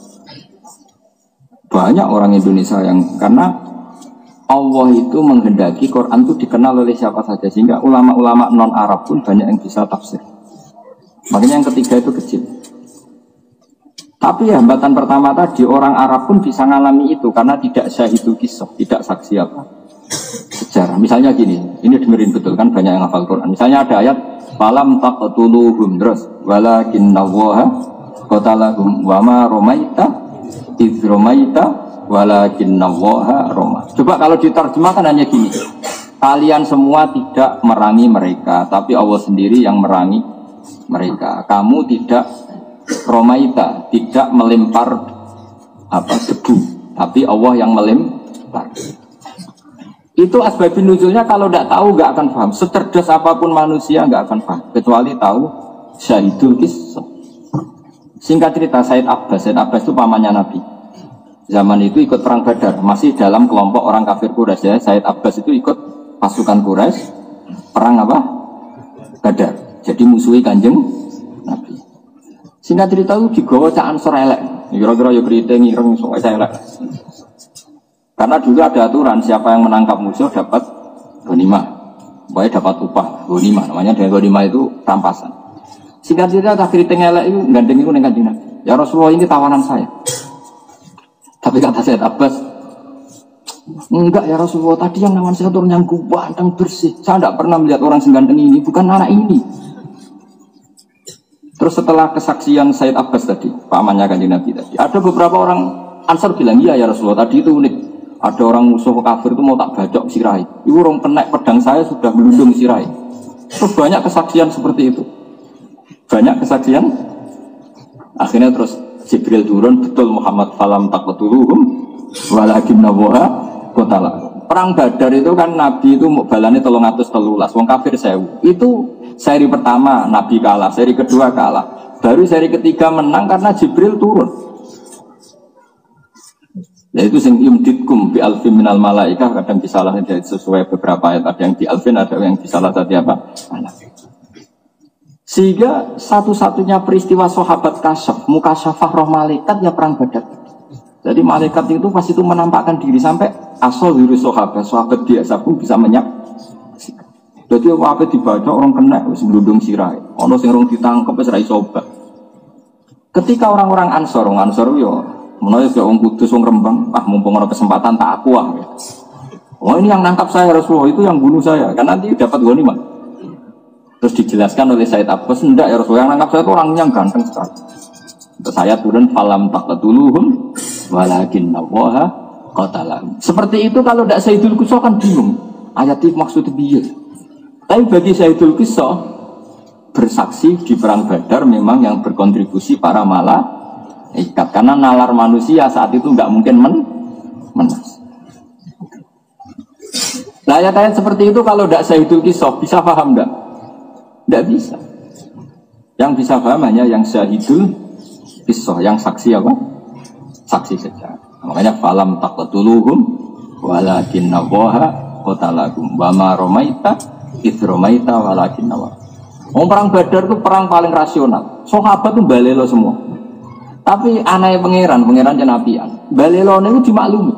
A: Banyak orang Indonesia yang karena Allah itu menghendaki Quran itu dikenal oleh siapa saja, sehingga ulama-ulama non-Arab pun banyak yang bisa tafsir. Makanya yang ketiga itu kecil. Tapi hambatan pertama tadi, orang Arab pun bisa ngalami itu karena tidak syahidul kisah, tidak saksi apa sejarah. Misalnya gini, ini dengerin betul kan, banyak yang hafal Quran. Misalnya ada ayat falam taqtuluhum terus walakinnallaha qatalahum wa ma romaita idz romaita walakinnallaha roma. Coba kalau diterjemahkan hanya gini, kalian semua tidak merangi mereka, tapi Allah sendiri yang merangi mereka. Kamu tidak romaita, tidak melempar debu, tapi Allah yang melempar. Itu asbabun nuzulnya, kalau tidak tahu nggak akan paham. Secerdas apapun manusia nggak akan paham, kecuali tahu syahidul kisah. Singkat cerita, Said Abbas itu pamannya Nabi. Zaman itu ikut perang Badar, masih dalam kelompok orang kafir Quraisy ya. Said Abbas itu ikut pasukan Quraisy perang apa? Badar. Jadi musuhi Kanjeng Nabi. Singkat cerita itu digawa cak Ansor elek. Kira-kira yo kriting ireng sok elek. Karena dulu ada aturan siapa yang menangkap musuh dapat ghanimah. Pokoknya dapat upah ghanimah. Namanya dengan ghanimah itu rampasan. Singkat cerita tak kriting elek itu gandeng iku ning Kanjeng Nabi. Ya Rasulullah, ini tawanan saya. Tapi kata Said Abbas, enggak ya Rasulullah, tadi yang namanya saya turun yang ganteng bersih. Saya tidak pernah melihat orang seganteng ini, bukan anak ini. Terus setelah kesaksian Said Abbas tadi, pamannya Kanjeng Nabi tadi, ada beberapa orang Ansar bilang, iya ya Rasulullah, tadi itu unik. Ada orang musuh kafir itu mau tak bacok sirai. Itu orang kena pedang saya sudah melundung sirai. Terus banyak kesaksian seperti itu. Banyak kesaksian. Akhirnya terus Jibril turun, betul Muhammad falam taqtuluhum walakinnallaha qatalah. Perang Badar itu kan Nabi itu balane 313, wong kafir 1000. Itu seri pertama Nabi kalah, seri kedua kalah. Baru seri ketiga menang karena Jibril turun. Yaitu sing yumditkum bi alfin minal malaikah, kadang disalahnya dari sesuai beberapa ayat, ada yang di alfin, ada yang disalah tadi apa? Sehingga satu-satunya peristiwa sahabat kasyaf, mukasyafah roh malaikat ya perang Badar. Jadi malaikat itu pas itu menampakkan diri sampai asal diri sahabat biasa pun bisa menyaksikan. Jadi apa dibaca orang kena sebelum sirai, ono sing rong ditangkep wis ra iso obah. Ketika orang-orang Ansor yo menawa ke wong Kudus wong Rembang, mumpung ana kesempatan tak aku ah. Oh ini yang nangkap saya Rasulullah, itu yang bunuh saya, kan nanti dapat ghanimah. Terus dijelaskan oleh Said Abbas, enggak ya Rasulullah, yang nangkap saya itu orangnya yang ganteng sekali. Terus saya turun falam taqtuluhum walakinnallaha qatalahum. Seperti itu kalau tidak Sayyidul Qisah kan bingung. Ayat itu maksudnya piye? Tapi bagi Sayyidul Qisah bersaksi di perang Badar memang yang berkontribusi para malaikat, karena nalar manusia saat itu enggak mungkin menang. Nah ayat-ayat seperti itu kalau tidak Sayyidul Qisah bisa paham enggak? Tidak bisa. Yang bisa paham hanya yang syahidul qisah, yang saksi apa? Saksi saja. Makanya falam taqtuluhum walakinnallaha qatalahum wa ma romaita idz romaita walakinnallaha. Perang Badar itu perang paling rasional. Sahabat itu balelo semua. Tapi anake pangeran jenapian. Balelo itu dimaklumi.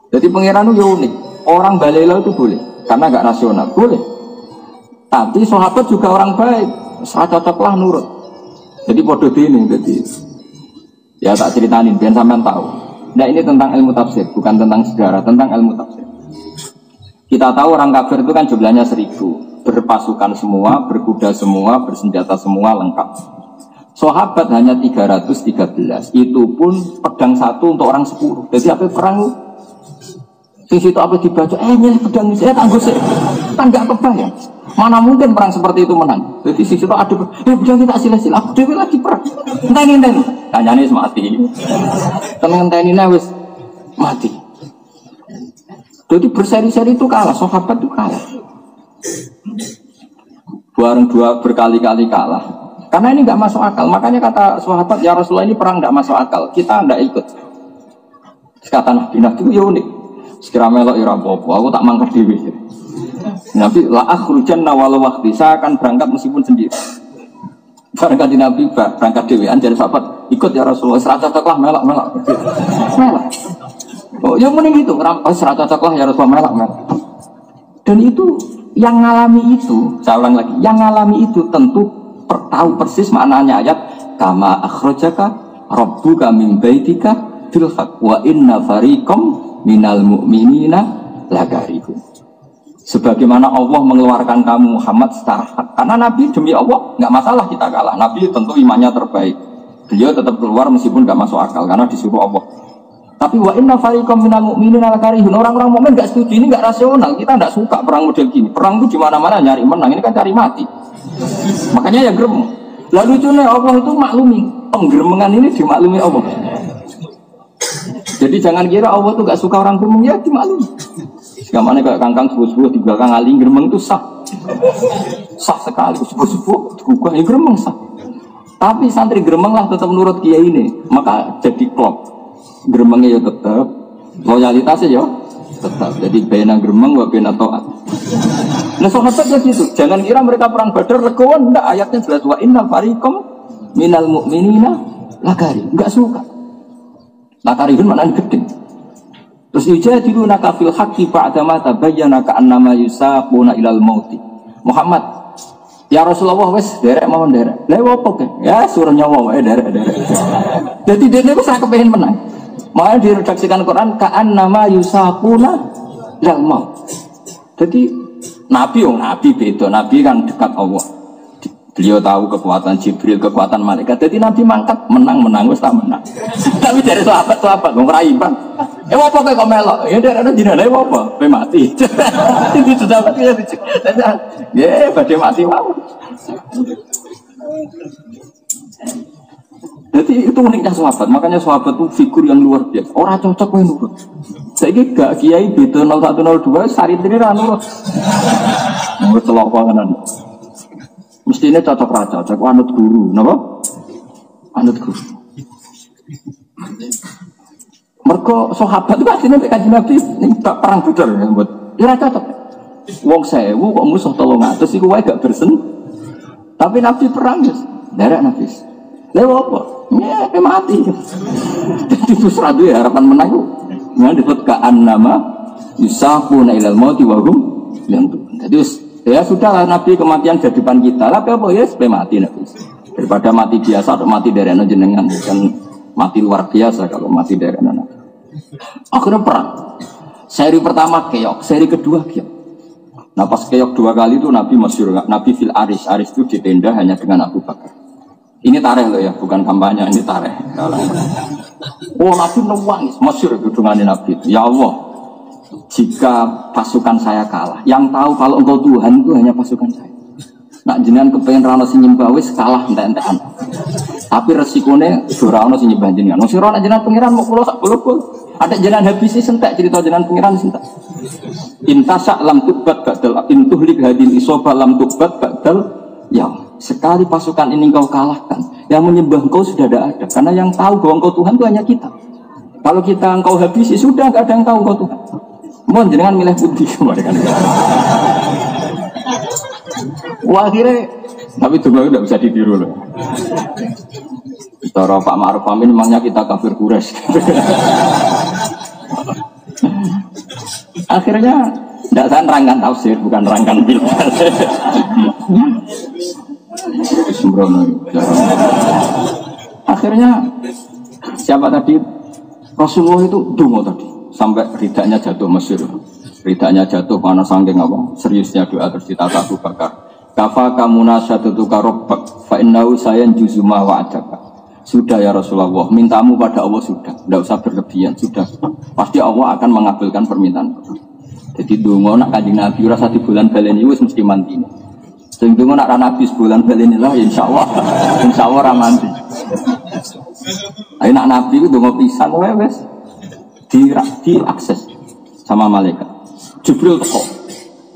A: Jadi pangeran itu unik. Orang balelo itu boleh karena enggak rasional. Boleh. Tapi sahabat juga orang baik, cocoklah nurut. Jadi podo ini, jadi ya tak ceritain biar sampean tahu. Nah ini tentang ilmu tafsir, bukan tentang sejarah, tentang ilmu tafsir. Kita tahu orang kafir itu kan jumlahnya 1000, berpasukan semua, berkuda semua, bersenjata semua lengkap. Sahabat hanya 313, itu pun pedang satu untuk orang 10. Jadi apa perang? Di situ apa dibaca? Ini pedang saya tangguh sih, kan nggak kebayang. Mana mungkin perang seperti itu menang? Jadi di situ ada, pedang kita sila-sila, aku dewi lagi perang. Enteni. Tanyanya mati. Temen enteni wis mati. Jadi berseri-seri itu kalah, sahabat itu kalah. Berkali-kali kalah. Karena ini nggak masuk akal. Makanya kata sahabat, ya Rasulullah ini perang nggak masuk akal. Kita nggak ikut. Kata Nabi itu ya unik. Sekira melok ira apa-apa, aku tak mangkat dhewe. Nabi la akhrujanna walau wahdi, saya akan berangkat meskipun sendiri. Berangkat di Nabi berangkat dhewean jadi sahabat, ikut ya Rasulullah, serata cocoklah melok. Oh, yang mending itu, serata cocok lah ya Rasulullah melak. Dan itu yang ngalami itu, saya ulang lagi, yang ngalami itu tentu tahu persis maknanya ayat kama akhrajaka rabbuka min baitika bil haqq wa inna fariqam minal mu'minina lakarihun. Sebagaimana Allah mengeluarkan kamu Muhammad secara hak. Karena Nabi demi Allah nggak masalah kita kalah. Nabi tentu imannya terbaik. Beliau tetap keluar meskipun nggak masuk akal karena disuruh Allah. Tapi wa inna fariqam minal mu'minina lakarihun. Orang-orang mukmin nggak setuju, ini nggak rasional. Kita nggak suka perang model gini. Perang itu di mana-mana nyari menang. Ini kan cari mati. Makanya ya gremeng. Lalu lucunya Allah itu maklumi. Penggeremengan ini dimaklumi Allah. Jadi jangan kira Allah tuh gak suka orang gremeng, ya dimaklumi. Sekamane kayak kangkang subuh-subuh di belakang aling gremeng itu sah. Sah sekali subuh-subuh juga ya gremeng sah. Tapi santri gremeng lah tetap menurut kiai ini, maka jadi klop. Gremengnya ya tetap, loyalitasnya ya tetap. Jadi bena gremeng wa bena taat. Nah sahabat ya gitu. Jangan kira mereka perang Badar legowo, enggak, ayatnya jelas wa inna fariqam minal mu'minina lakari. Enggak suka. Lakarihun maknanya gede. Terus yujadiluna fil haqqi ba'da ma tabayyana ka'annama yusaquna ilal mauti. Muhammad, ya Rasulullah wis derek mawon derek. Lha opo ke? Ya suruh nyawa wae derek. Jadi dene wis ora kepengin menang. Malah diredaksikan Quran ka'annama yusaquna ilal maut. Jadi Nabi beda. Nabi kan dekat Allah. Beliau tahu kekuatan Jibril, kekuatan malaikat. Jadi Nabi mangkat, menang, wis tak menang. Tapi dari sahabat wong ra iman. Apa kok melok? Ya ada jenenge apa? Pe mati. Itu sudah mati ya. Ya, badhe mati mawon. Jadi itu uniknya sahabat. Makanya sahabat itu figur yang luar biasa. Orang cocok wae nurut. Saiki gak kiai beda 0102 sarintine ra nurut. Nomor celokangan. Mestinya cocok raja, cocok anut guru, napa? Anut guru. Mergo sahabat itu asline nek Kanjeng Nabi ning perang Badar ya, buat. Ya cocok. Wong 1000 kok musuh 300 iku wae gak bersen. Tapi Nabi perang wis, nderek Nabi. Lha opo? Ya mati. Jadi terus ra duwe harapan menang ku. Nang disebut ka'an nama yusaquna ilal mauti wa hum yantu. Jadi ya sudah lah Nabi kematian di depan kita. Tapi apa ya sampai mati Nabi. Daripada mati biasa atau mati dari anak jenengan, bukan mati luar biasa kalau mati dari anak. Akhirnya perang. Seri pertama keok, seri kedua keok. Nah pas keok 2 kali itu Nabi masyhur, Nabi fil aris itu di tenda hanya dengan Abu Bakar. Ini tareh loh ya, bukan kampanye, ini tareh. Oh Nabi nangis, masyhur itu dengan Nabi. Ya Allah, jika pasukan saya kalah, yang tahu kalau engkau Tuhan itu hanya pasukan saya. Nak jenengan kepengen rano sing nyembah wis kalah entek-entekan. Tapi resikonya ora ono sing nyembah jenengan. Wong sira nek jenengan pangeran mau kula sak bolo-bolo. Ada jenengan habisi sentek cerita jenengan pangeran sentek. Intasa lam tubat badal intuhlik hadil isoba lam tubat badal ya. Sekali pasukan ini engkau kalahkan, yang menyembah engkau sudah tidak ada. Karena yang tahu bahwa engkau Tuhan itu hanya kita. Kalau kita engkau habisi sudah enggak ada yang tahu engkau Tuhan. Mohon jangan milih putih kemarin. Wah akhirnya, tapi itu tidak bisa ditiru loh. Cara Pak Ma'ruf Amin memangnya kita kafir Quraisy. Akhirnya tidak saya nerangkan tafsir, bukan nerangkan film. Akhirnya siapa tadi? Rasulullah itu dungo tadi. Sampai ridanya jatuh Mesir, ridanya jatuh karena saking apa? Seriusnya doa terus ditata Abu Bakar. Kafa kamuna syadatuka robbak fa innahu sayanjuzu ma wa'adaka. Sudah ya Rasulullah, mintamu pada Allah sudah, tidak usah berlebihan, sudah. Pasti Allah akan mengabulkan permintaan. Jadi dungo nak Kanjeng Nabi rasa di bulan baleni wis mesti mandi. Sing dungo nak Nabi bulan baleni lah insyaallah ra mandi. Ayo nak Nabi itu dungo pisan wae wis diakses sama malaikat.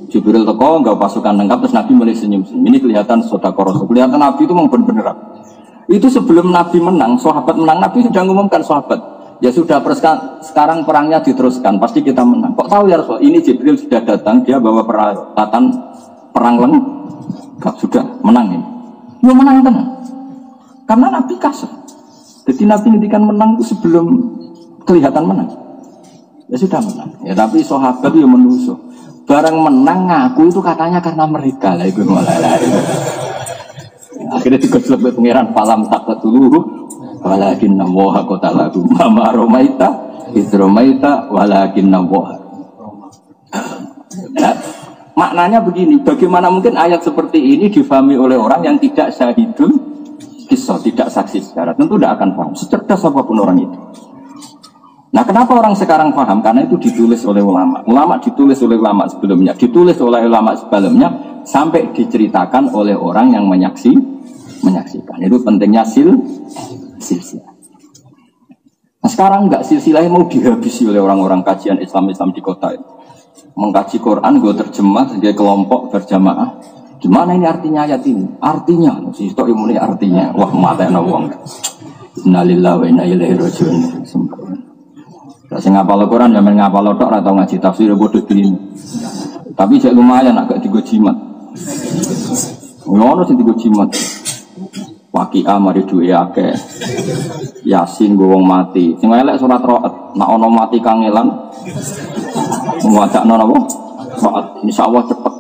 A: Jibril teko enggak pasukan lengkap terus Nabi mulai senyum-senyum. Ini kelihatan sedekah Rasul. Kelihatan Nabi itu memang benar-benar. Itu sebelum Nabi menang, sahabat menang, Nabi sudah mengumumkan sahabat. Ya sudah sekarang perangnya diteruskan, pasti kita menang. Kok tahu ya Rasul? Ini Jibril sudah datang, dia bawa peralatan perang lengkap sudah menang ini. Ya menang tenang. Karena Nabi kasar. Jadi Nabi ngendikan menang itu sebelum kelihatan menang. Ya sudah menang. Ya tapi sahabat itu yang menuso. Barang menang ngaku itu katanya karena mereka lah itu malah. Akhirnya digosok oleh pangeran falam takut dulu. Walakin nawaha kota lagu mama romaita hidromaita walakin nawaha. Ya, maknanya begini, bagaimana mungkin ayat seperti ini difahami oleh orang yang tidak syahidul kisah, tidak saksi sejarah? Tentu tidak akan paham, secerdas apapun orang itu. Nah, kenapa orang sekarang paham? Karena itu ditulis oleh ulama. Ulama ditulis oleh ulama sebelumnya, ditulis oleh ulama sebelumnya, sampai diceritakan oleh orang yang menyaksikan. Itu pentingnya silsilah. Nah, sekarang enggak, silsilahnya mau dihabisi oleh orang-orang kajian Islam di kota itu. Mengkaji Quran, gue terjemah sebagai kelompok berjamaah. Gimana ini artinya ayat ini? Artinya, si itu ilmu artinya. Wah, matanya wong. Innalillahi wa inna ilaihi raji'un. Saya ngapal Quran, jangan ngapal tok atau ngaji tafsir bodoh ini. Tapi cek lumayan agak digo jimat. Ngono sing digo jimat. Waqi'ah mari duwe akeh. Yasin gue wong mati. Sing elek surat Ra'd, nek ana mati kangelan muwacakno napa? Ra'd insyaallah cepet.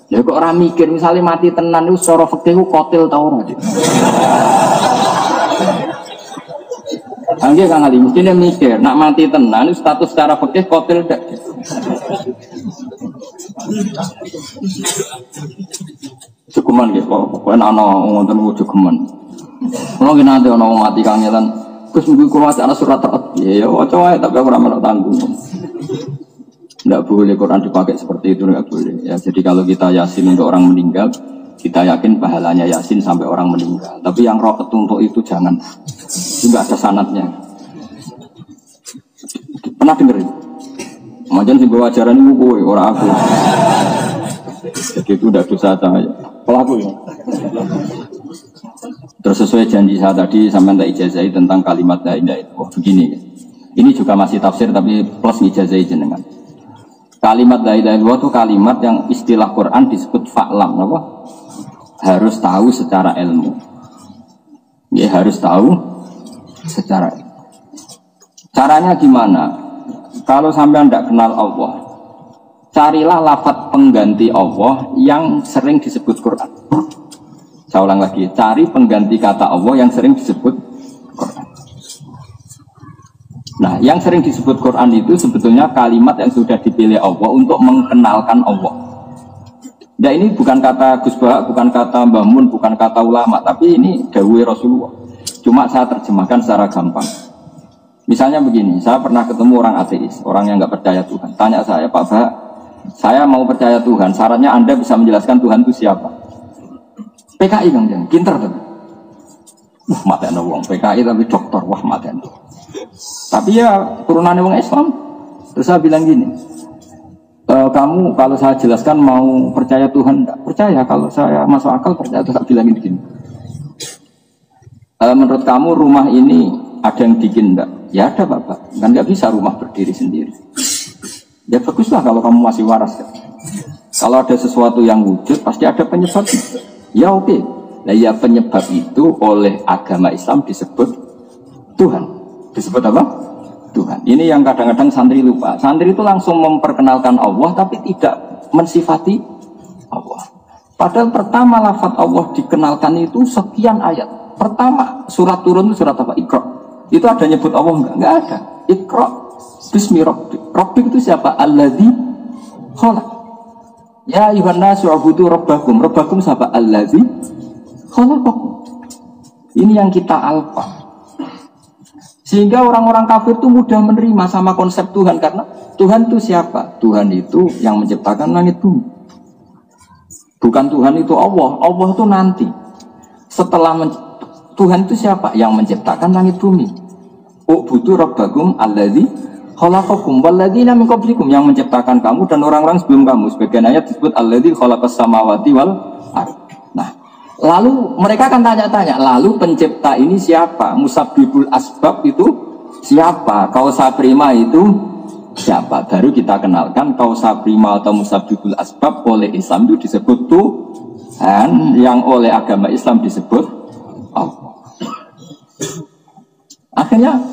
A: Ya kok ora mikir misalnya mati tenan iku secara fikih ku qatil ta ora? Angge Kang Ali mestine mikir, nak mati tenan status secara fikih qatil ndak? Cukuman gitu, pokoknya ana ngonten cukuman. Kalau kita nanti ana mati kangelan, terus minggu kulo ana surat Ra'd, ya waca wae tapi ora melok tanggung. Tidak boleh Quran dipakai seperti itu, tidak boleh. Ya, jadi kalau kita yasin untuk orang meninggal, kita yakin pahalanya yasin sampai orang meninggal. Tapi yang roh ketuntuk itu jangan, juga ada sanadnya. Pernah dengerin? Macam sih bawa ajaran ini gue, orang aku. Jadi itu udah dosa saya. Pelaku ya. Terus sesuai janji saya tadi, sampai tak ijazahi tentang kalimat la ilaha illallah. Oh, begini. Ini juga masih tafsir tapi plus ijazahi jenengan. Kalimat la ilaha illallah itu kalimat yang istilah Quran disebut fa'lam, apa? Harus tahu secara ilmu. Ya harus tahu secara ilmu. Caranya gimana? Kalau sampai tidak kenal Allah, carilah lafaz pengganti Allah yang sering disebut Quran. Saya ulang lagi, cari pengganti kata Allah yang sering disebut Quran. Nah, yang sering disebut Quran itu sebetulnya kalimat yang sudah dipilih Allah untuk mengenalkan Allah. Nah, ini bukan kata Gus Bah, bukan kata Mbah Mun, bukan kata ulama, tapi ini dawuh Rasulullah. Cuma saya terjemahkan secara gampang. Misalnya begini, saya pernah ketemu orang ateis, orang yang nggak percaya Tuhan. Tanya saya, Pak Bah, saya mau percaya Tuhan, syaratnya Anda bisa menjelaskan Tuhan itu siapa? PKI Kang Jeng, pinter tuh. Matanya wong PKI tapi dokter, wah matanya. Tapi ya turunannya wong Islam. Terus saya bilang gini, kamu kalau saya jelaskan mau percaya Tuhan enggak? Percaya, kalau saya masuk akal percaya. Terus saya bilang gini, menurut kamu rumah ini ada yang bikin enggak? Ya ada Bapak, kan nggak bisa rumah berdiri sendiri. Ya baguslah kalau kamu masih waras kan? Kalau ada sesuatu yang wujud pasti ada penyebabnya. Ya oke. Nah ya penyebab itu oleh agama Islam disebut Tuhan. Disebut apa? Tuhan. Ini yang kadang-kadang santri lupa. Santri itu langsung memperkenalkan Allah tapi tidak mensifati Allah. Padahal pertama lafaz Allah dikenalkan itu sekian ayat. Pertama surat turun itu surat apa? Iqra. Itu ada nyebut Allah enggak? Enggak ada. Iqra bismi rabbik. Rabbik itu siapa? Alladzi khalaq. Ya ayuhan nasu ubudu rabbakum. Rabbakum siapa? Alladzi khalaqakum. Ini yang kita alfa. Sehingga orang-orang kafir itu mudah menerima sama konsep Tuhan. Karena Tuhan itu siapa? Tuhan itu yang menciptakan langit bumi. Bukan Tuhan itu Allah. Allah itu nanti. Setelah Tuhan itu siapa? Yang menciptakan langit bumi. Ubudu rabbakum alladzi khalaqakum walladzina min qablikum, yang menciptakan kamu dan orang-orang sebelum kamu. Sebagian ayat disebut alladzi khalaqas samawati wal ardh. Nah, lalu mereka akan tanya-tanya, lalu pencipta ini siapa? Musabbibul asbab itu siapa? Kausa prima itu siapa? Baru kita kenalkan kausa prima atau musabbibul asbab oleh Islam itu disebut Tuhan, yang oleh agama Islam disebut Allah. Akhirnya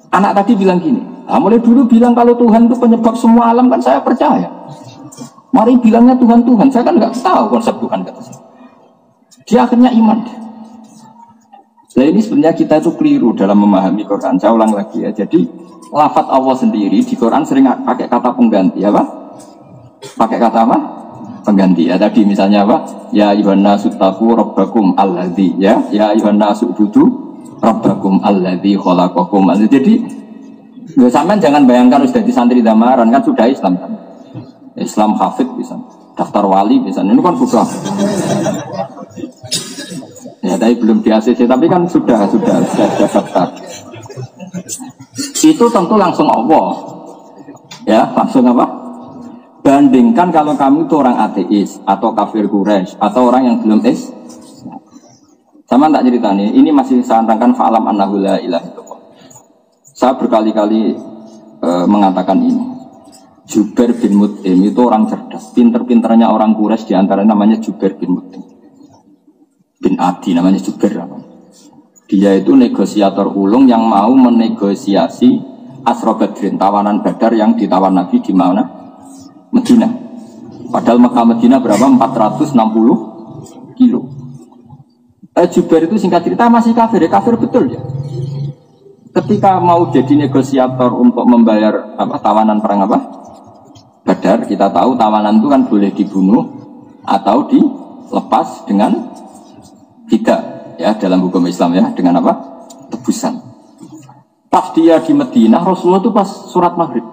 A: Anak tadi bilang gini, mulai dulu bilang kalau Tuhan itu penyebab semua alam kan saya percaya. Mari bilangnya Tuhan, saya kan nggak tahu konsep Tuhan kata saya. Dia akhirnya iman. Nah ini sebenarnya kita itu keliru dalam memahami Quran. Saya ulang lagi ya. Jadi lafadz Allah sendiri di Quran sering pakai kata pengganti apa? Pakai kata apa? Pengganti ya. Tadi misalnya apa? Ya ayyuhan nasu taqu rabbakum alladzi ya. Ya ayyuhan nasu ubudu rabbakum alladzi khalaqakum. Jadi sampean jangan bayangkan sudah di santri damaran kan sudah Islam kan. Islam hafid bisa, daftar wali bisa. Ini kan sudah. Ya, tapi belum di ACC, tapi kan sudah daftar. Itu tentu langsung Allah. Ya, langsung apa? Bandingkan kalau kamu itu orang ateis atau kafir Quraisy atau orang yang belum sama tak cerita nih, ini masih saya terangkan fa'alam annahu la ilaha illallah. Saya berkali-kali mengatakan ini. Jubair bin Mut'im itu orang cerdas, pinter-pinternya orang Quraisy diantaranya namanya Jubair bin Mut'im bin Adi, namanya Jubair. Dia itu negosiator ulung yang mau menegosiasi Asra Badrin, tawanan Badar yang ditawan Nabi di mana? Medina. Padahal Mekah Medina berapa? 460 kilo. Jubair itu singkat cerita masih kafir, ya kafir betul ya. Ketika mau jadi negosiator untuk membayar tawanan perang Badar, kita tahu tawanan itu kan boleh dibunuh atau dilepas dengan tidak ya dalam hukum Islam ya, dengan apa? Tebusan. Pas dia di Madinah, Rasulullah itu pas surat maghrib.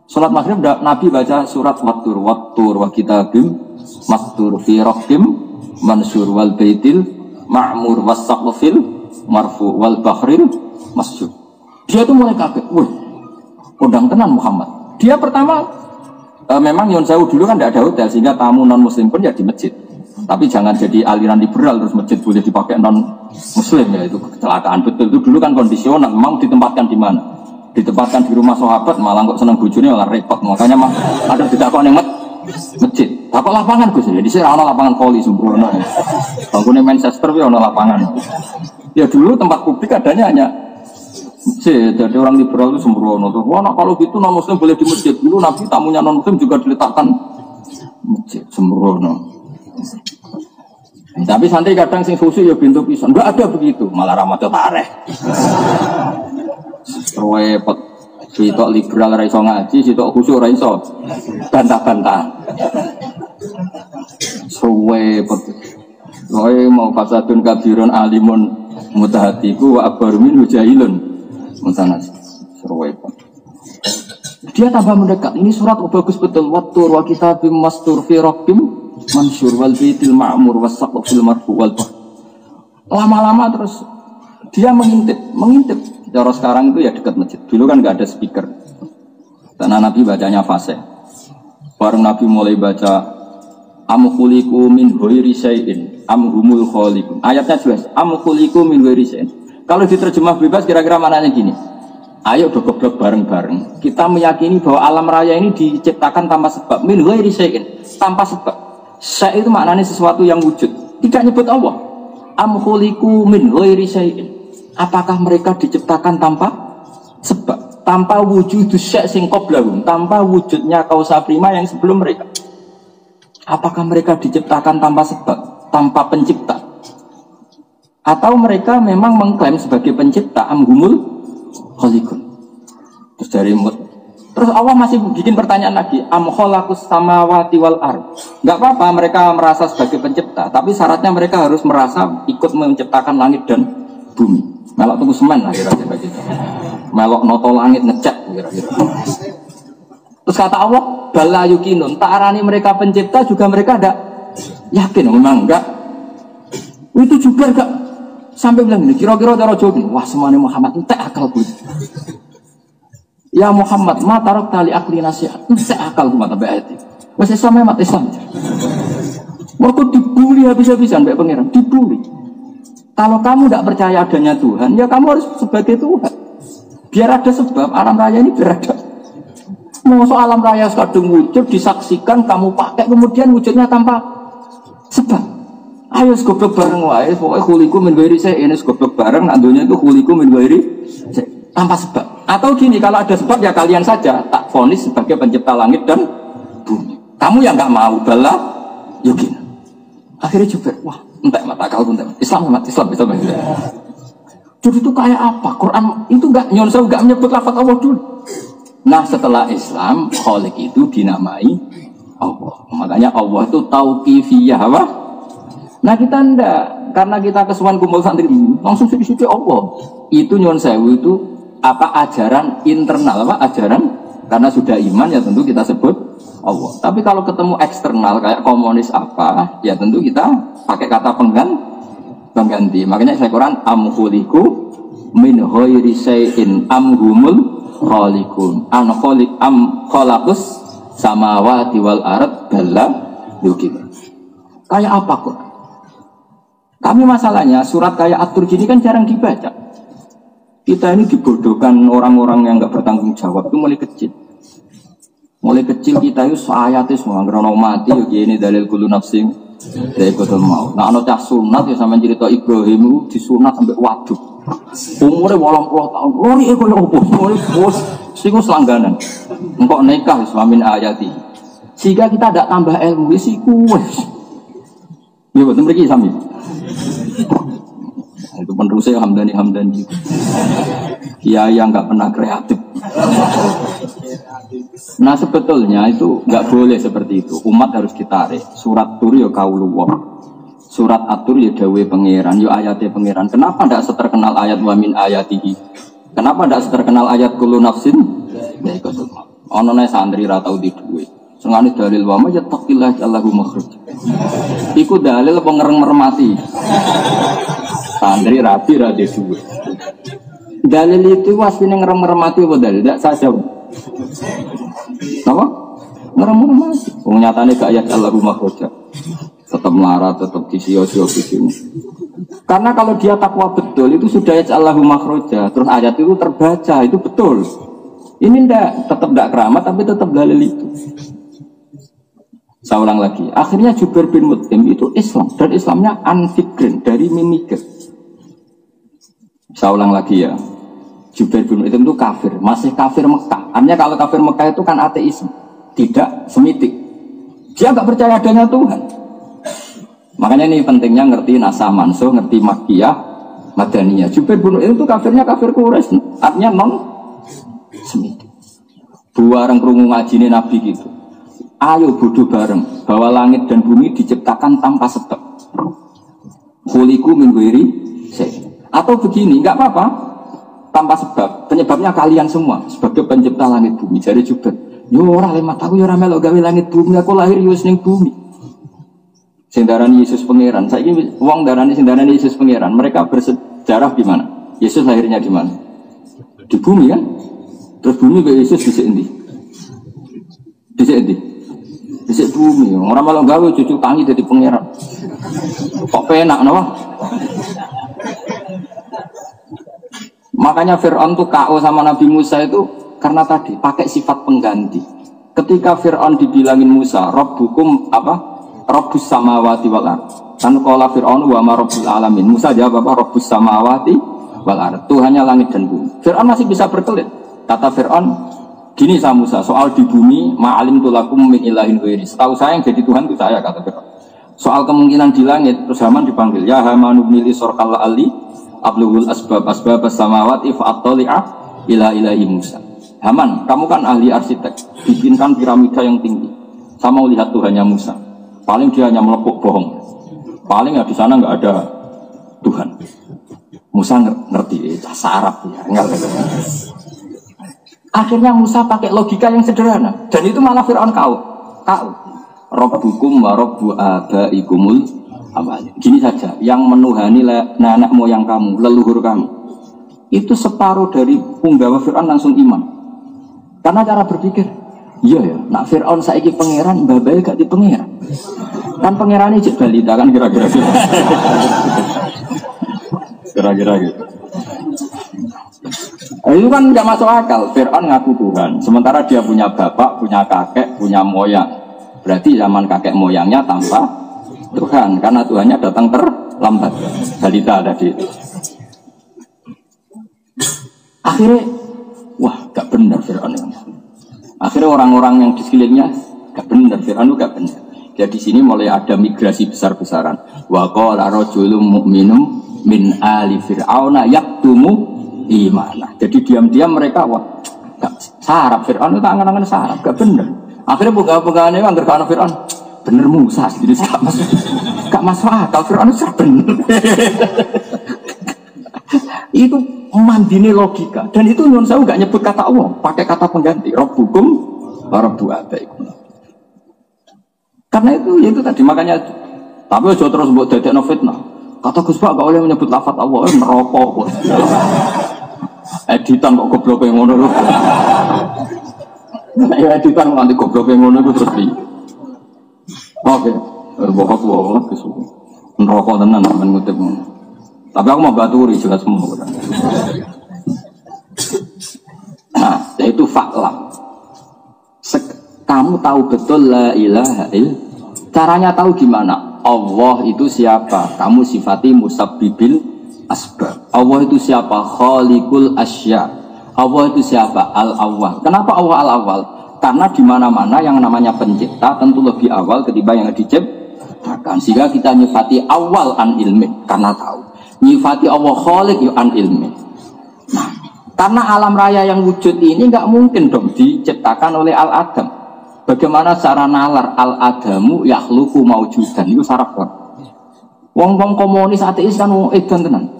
A: Surat maghrib Nabi baca surat wattur wa kitabim mastur fi raqqim mansur wal baitil ma'mur was saqfil marfu wal bahril masjud. Dia tuh mulai kaget, wih, undang tenan Muhammad. Dia pertama memang Yon Sewu dulu kan tidak ada hotel sehingga tamu non muslim pun ya di masjid. Tapi jangan jadi aliran liberal terus masjid boleh dipakai non muslim ya, itu kecelakaan betul. Itu dulu kan kondisional, memang ditempatkan di mana? Ditempatkan di rumah sahabat malah kok seneng bojone malah repot. Makanya mah ada ditakoni masjid. Takut lapangan Gus ya. Di sini ada lapangan voli sembrono. Bangunnya Manchester ya ada lapangan. Ya dulu tempat publik adanya hanya jadi orang liberal itu sembrono tuh. Wah, nah, kalau gitu non muslim boleh di masjid. Dulu Nabi tamunya non muslim juga diletakkan masjid sembrono. Tapi santri kadang sing khusyuk ya pintu pisan. Enggak ada begitu, malah Ramadan tareh. Repot. Sitok liberal ra iso ngaji, sitok khusyuk ra iso bantah-bantah. Repot. Kowe mau fasadun kabirun alimun mutahatiku wa akbarumin hujahilun. Mutanas, repot. Dia tambah mendekat. Ini surat bagus betul. Wattur wa kitabim mastur fi raqqim mansur wal baitil ma'mur was saqfil marfu wal bahr. Lama-lama terus dia mengintip. Cara sekarang itu ya dekat masjid. Dulu kan nggak ada speaker. Karena Nabi bacanya fasih. Baru Nabi mulai baca am khuliqu min ghairi syai'in am humul khaliqun. Ayatnya jelas. Am khuliqu min ghairi syai'in. Kalau diterjemah bebas kira-kira maknanya gini. Ayo goblok bareng-bareng. Kita meyakini bahwa alam raya ini diciptakan tanpa sebab. Min ghairi syai'in, tanpa sebab. Syai' itu maknanya sesuatu yang wujud. Tidak nyebut Allah. Am khuliqu min ghairi syai'in. Apakah mereka diciptakan tanpa sebab? Tanpa wujud syai' sing qablahum, tanpa wujudnya kausa prima yang sebelum mereka. Apakah mereka diciptakan tanpa sebab, tanpa pencipta? Atau mereka memang mengklaim sebagai pencipta amhumul khaliqun. Terus Allah masih bikin pertanyaan lagi, am khalaqus samawati wal ard. Enggak apa-apa mereka merasa sebagai pencipta, tapi syaratnya mereka harus merasa ikut menciptakan langit dan bumi. Melok tunggu semen lah kira-kira gitu. Melok noto langit ngecat kira-kira. Terus kata Allah, bala yukinun, tak arani mereka pencipta juga mereka ada yakin memang enggak. Itu juga enggak. Sampai bilang ini, kira-kira cara jawab ini, wah semuanya Muhammad, entek akal gue. Ya Muhammad, ma tarok tali akli nasihat, entek akal gue mata beati. Masih sama mati Islam. Waktu dibully habis-habisan, baik pengiran, dibully. Kalau kamu tidak percaya adanya Tuhan, ya kamu harus sebagai Tuhan. Biar ada sebab, alam raya ini biar ada. Mau soal alam raya kadung wujud, disaksikan, kamu pakai, kemudian wujudnya tanpa sebab. Ayo goblok bareng wae, pokoknya khuliku min ghairi syai'in, goblok bareng, nandunya itu khuliku min ghairi syai'in. tanpa sebab. Atau gini, kalau ada sebab ya kalian saja tak vonis sebagai pencipta langit dan bumi. Kamu yang nggak mau bala, yakin. Akhirnya Jubair, wah, entek mata kau entek. Islam. Jadi itu kayak apa? Quran itu nggak nyonsau, nggak menyebut lafaz Allah dulu. Nah setelah Islam, Khalik itu dinamai Allah. Makanya Allah itu tauqifiyah apa? Nah kita enggak, karena kita kesuwan kumpul santri langsung sedikit Allah. Itu nyonsewu itu apa ajaran internal apa ajaran? Karena sudah iman ya tentu kita sebut Allah. Tapi kalau ketemu eksternal kayak komunis apa, ya tentu kita pakai kata pengganti. Makanya saya Quran amkhuliku min ghairi syai'in amhumul khaliqun. An khaliq am khalaqus samawati wal ard balla yuqim. Kayak apa kok? Kami masalahnya surat kayak At-Tur gini kan jarang dibaca. Kita ini dibodohkan orang-orang yang nggak bertanggung jawab itu mulai kecil. Mulai kecil kita itu ayatnya semua ngerono mati ya gini dalil kullu nafsin dha'iqatul maut. Nah ana cah sunat ya sampean cerita Ibrahim disunat sampai waduh. Umure 80 tahun. Lori e koyo opo? Bos sing langganan. Engkok nikah suamin ayati. Sehingga kita tidak tambah ilmu wis iku wis. Ya betul mriki sami. Itu penerusnya Hamdani Kiai yang nggak pernah kreatif. Nah sebetulnya itu nggak boleh seperti itu. Umat harus ditarik. Surat Tur ya kauluwah. Surat At-Tur ya dawe pangeran, ya ayatnya pangeran. Kenapa tidak seterkenal ayat wa min ayatihi? Kenapa tidak seterkenal ayat kullu nafsin? Ya ikut semua. Ono nek santri ra tau di duwe. Sengane dalil wa ma yattaqillah Allahu makhraj. Iku dalil apa ngereng mermati. Santri rapi ra di duwe. Dalil itu wasine ngereng mermati apa dalil? Tidak saja. Apa? Ngereng mermati. Wong nyatane gak ayat Allahu makhraj. Tetap melarat, tetap disio-sio begini. Karena kalau dia takwa betul itu sudah ayat Allahu makhraja. Terus ayat itu terbaca, itu betul. Ini tetap tidak keramat tapi tetap dalil itu. Saya ulang lagi. Akhirnya Jubair bin Mut'im itu Islam dan Islamnya anfikrin dari mimikir. Saya ulang lagi ya. Jubair bin Mut'im itu kafir, masih kafir Mekah. Artinya kalau kafir Mekah itu kan ateisme, tidak semitik. Dia nggak percaya adanya Tuhan. Makanya ini pentingnya ngerti nasah mansuh, ngerti makiyah, madaniyah. Jubair bin Mut'im itu kafirnya kafir Quraisy, artinya non semitik. Bareng krungu ngajine Nabi gitu. Ayo bodoh bareng bahwa langit dan bumi diciptakan tanpa sebab. Khuliqu min ghairi syai'. Atau begini, enggak apa-apa. Tanpa sebab. Penyebabnya kalian semua sebagai pencipta langit bumi. Jadi Jubair, yo ora lemat aku yo ora melok gawe langit bumi, aku lahir yo ning bumi. Sing darani Yesus pangeran. Saiki wong darani sing darani Yesus pangeran. Mereka bersejarah di mana? Yesus lahirnya di mana? Di bumi kan? Terus bumi be Yesus dhisik endi? Dhisik endi? Dhisik bumi. Ora malah gawe cucu tangi dadi pangeran. Kok penak napa? Makanya Fir'aun tuh KO sama Nabi Musa itu karena tadi pakai sifat pengganti. Ketika Fir'aun dibilangin Musa, Rabbukum apa? Rabbus samawati wal ard. Kan qala Fir'aun wa ma rabbul alamin. Musa jawab apa? Rabbus samawati wal ard. Tuhannya langit dan bumi. Fir'aun masih bisa berkelit. Kata Fir'aun, gini sama Musa, soal di bumi ma'alim tulakum min ilahin ghairi. Setahu saya yang jadi Tuhan itu saya, kata Fir'aun. Soal kemungkinan di langit, terus Haman dipanggil, ya Haman ibnili sorqal ali abluhul asbab samawati fa'attali'a ila ilahi Musa. Haman, kamu kan ahli arsitek, bikinkan piramida yang tinggi. Saya mau lihat Tuhannya Musa. Paling dia hanya melepuk bohong. Paling ya di sana nggak ada Tuhan. Musa ngerti, sarap ya. Akhirnya Musa pakai logika yang sederhana, dan itu malah Fir'aun kau. Rabbukum wa rabbu abaikumul awal. Gini saja, yang menuhani nenek moyang kamu, leluhur kamu, itu separuh dari punggawa Fir'aun langsung iman. Karena cara berpikir, iya ya, nak Fir'aun saiki pangeran, babai gak di pangeran. Kan pangerannya cek balita kan kira-kira gitu. Kira-kira gitu. Itu kan nggak masuk akal. Fir'aun ngaku Tuhan, sementara dia punya bapak, punya kakek, punya moyang. Berarti zaman kakek moyangnya tanpa Tuhan, karena Tuhannya datang terlambat. Balita tadi. Akhirnya, wah, gak benar Fir'aun. Akhirnya orang-orang yang di sekelilingnya gak benar, Fir'aun gak benar. Jadi di sini mulai ada migrasi besar-besaran. Wa qala rajulun mu'minun min ali fir'auna yaktumu imana. Jadi diam-diam mereka wah, gak sarap Fir'aun itu angan-angan sarap, gak benar. Akhirnya buka-bukaannya anggar kana Fir'aun, bener Musa, jadi gak masuk akal Fir'aun itu bener. Itu mandine logika dan itu non saya gak nyebut kata Allah, pakai kata pengganti rabbukum wa rabbu abaikum. Karena itu tadi makanya tapi aja terus mbok dadekno fitnah. Kata Gus Pak gak boleh menyebut lafaz Allah, neraka kok. Editan kok goblok yang ngono lho. Ya editan nganti goblok yang ngono iku terus piye? Oke, bokok kesu. Neraka tenan men ngutip. Tapi aku mau baturi jelas semua. Nah, yaitu faklam. Kamu tahu betul la ilaha illallah. Caranya tahu gimana? Allah itu siapa? Kamu sifati musabbibil asbab. Allah itu siapa? Khaliqul asya. Allah itu siapa? Al-awwal. Kenapa Allah al-awwal? Karena di mana-mana yang namanya pencipta tentu lebih awal ketimbang yang diciptakan. Sehingga kita nyifati awal an ilmi karena tahu. Nyifati Allah khaliq an ilmi. Nah, karena alam raya yang wujud ini nggak mungkin dong diciptakan oleh al-adam. Bagaimana cara nalar al-adamu yakhluqu maujudan itu syarat kan. Wong-wong komunis ateis kan wong edan tenan.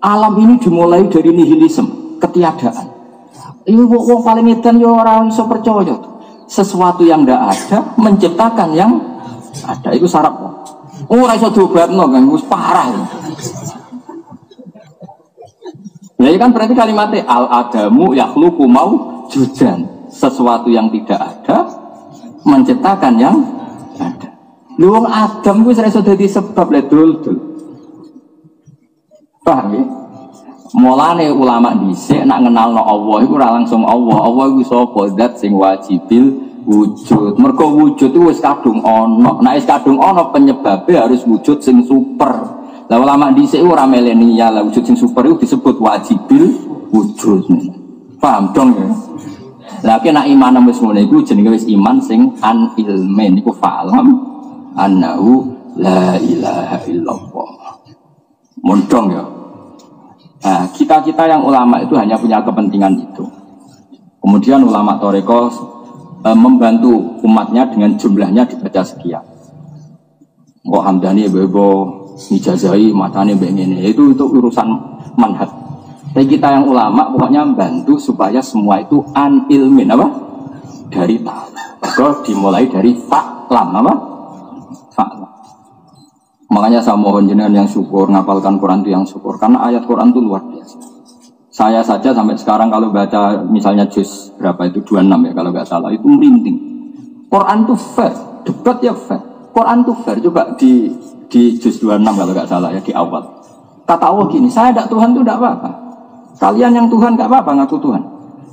A: Alam ini dimulai dari nihilisme, ketiadaan. Ini wong paling edan yo ora iso percaya. Sesuatu yang ndak ada menciptakan yang ada itu syarat kok. Ora iso diobatno kan wis parah. Ya kan berarti kalimatnya al-adamu yakhluqu maujudan, sesuatu yang tidak ada menciptakan yang ada. Lu wong Adam kuwi ora iso dadi sebab le dul. Paham ya? Mulane ulama dhisik nak ngenalno Allah iku ora langsung Allah. Allah iku sapa? Zat sing wajibil wujud. Mergo wujud itu wis kadung ana. Nek wis kadung ana penyebabe harus wujud sing super. Lah ulama dhisik ora milenial, wujud sing super itu disebut wajibil wujud. Paham dong ya? Lah nek iman wis ngono iku jenenge wis iman sing an ilmen iku fa'lam annahu la ilaha illallah. Mondong ya. Nah, kita yang ulama itu hanya punya kepentingan itu. Kemudian ulama Toreko membantu umatnya dengan jumlahnya dibaca sekian. Kok Hamdani bebo ijazai matane begini. Itu urusan manhaj. Tapi kita yang ulama pokoknya membantu supaya semua itu an ilmin apa? Dari tahu. Maka dimulai dari fa'lam apa? Fa'lam. Makanya saya mohon jenengan yang syukur ngapalkan Quran itu yang syukur karena ayat Quran itu luar biasa. Saya saja sampai sekarang kalau baca misalnya juz berapa itu 26 ya kalau nggak salah itu merinding. Quran itu fair, debat ya fair. Quran itu fair coba di juz 26 kalau nggak salah ya di awal. Kata Allah gini, saya tidak Tuhan itu tidak apa-apa. Kalian yang Tuhan nggak apa-apa ngaku Tuhan.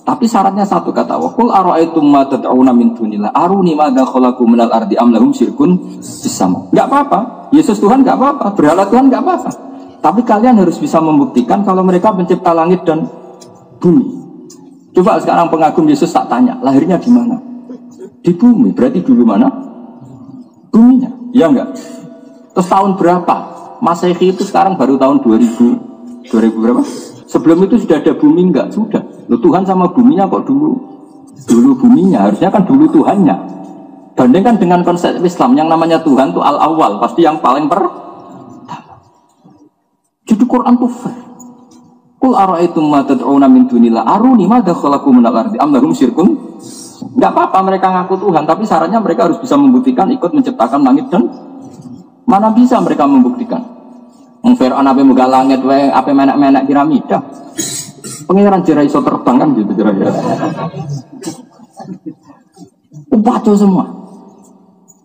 A: Tapi syaratnya satu kata Allah. Qul ara'aytum ma tad'una min dunillah aruni madza khalaqu minal ardi am lahum syirkun fis-sama. Enggak apa-apa. Yesus Tuhan enggak apa-apa, berhala Tuhan enggak apa-apa. Tapi kalian harus bisa membuktikan kalau mereka pencipta langit dan bumi. Coba sekarang pengagum Yesus tak tanya, lahirnya di mana? Di bumi. Berarti dulu mana? Buminya. Ya enggak? Terus tahun berapa? Masehi itu sekarang baru tahun 2000 berapa? Sebelum itu sudah ada bumi enggak? Sudah. Loh, Tuhan sama buminya kok dulu buminya, harusnya kan dulu Tuhannya. Bandingkan dengan konsep Islam yang namanya Tuhan itu al-awwal, pasti yang paling pertama. Jadi Quran itu fair. Qul ara'aytum ma tad'una min dunillah aruni madza khalaqu minal ardi am lahum syirkun. Enggak apa-apa mereka ngaku Tuhan, tapi syaratnya mereka harus bisa membuktikan ikut menciptakan langit dan mana bisa mereka membuktikan. Fir'aun ape muga langit wae ape menak-menak piramida. Pengiran jera iso terbang kan gitu kira-kira. Upaco semua.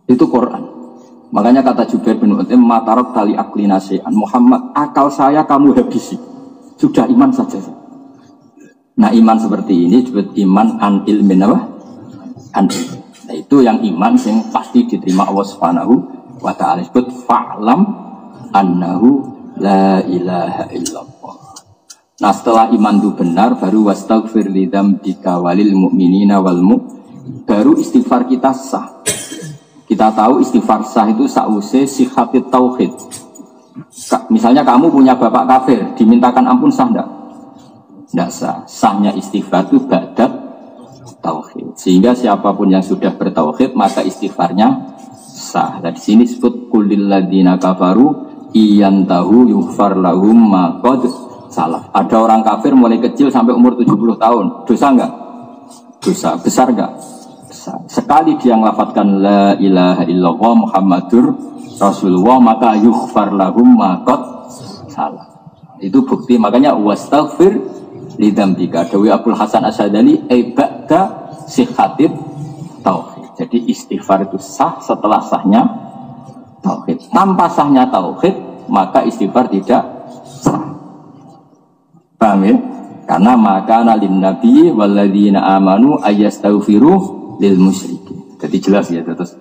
A: Itu Quran. Makanya kata Jubair bin Mut'im matarok tali akli nasi'an. Muhammad, akal saya kamu habisi. Sudah iman saja. Nah iman seperti ini disebut iman an ilmin apa? An ilmin. Nah itu yang iman yang pasti diterima Allah Subhanahu wa ta'ala. Disebut fa'lam annahu la ilaha illallah. Nah setelah iman itu benar, baru wastaghfir lidzambika walil mu'minina wal baru istighfar kita sah. Kita tahu istighfar sah itu sa'use sihatit tauhid. Misalnya kamu punya bapak kafir, dimintakan ampun sah enggak? Enggak sah. Sahnya istighfar itu ba'dat tauhid. Sehingga siapapun yang sudah bertauhid maka istighfarnya sah. Nah, di sini disebut kulil ladzina kafaru iyantahu yughfar lahum ma qad salaf. Ada orang kafir mulai kecil sampai umur 70 tahun. Dosa enggak? Dosa. Besar enggak? Besar. Sekali dia ngelafadzkan la ilaha illallah Muhammadur Rasulullah maka yughfar lahum ma qad salaf. Itu bukti, makanya wastaghfir lidzambika. Dawi Abdul Hasan Asy'adali ba'da sihhatit tauhid. Jadi istighfar itu sah setelah sahnya tauhid. Tanpa sahnya tauhid maka istighfar tidak sah. Paham ya? Karena maka lin nabi walladzina amanu ayastaghfiru lil musyrikin. Jadi jelas ya terus.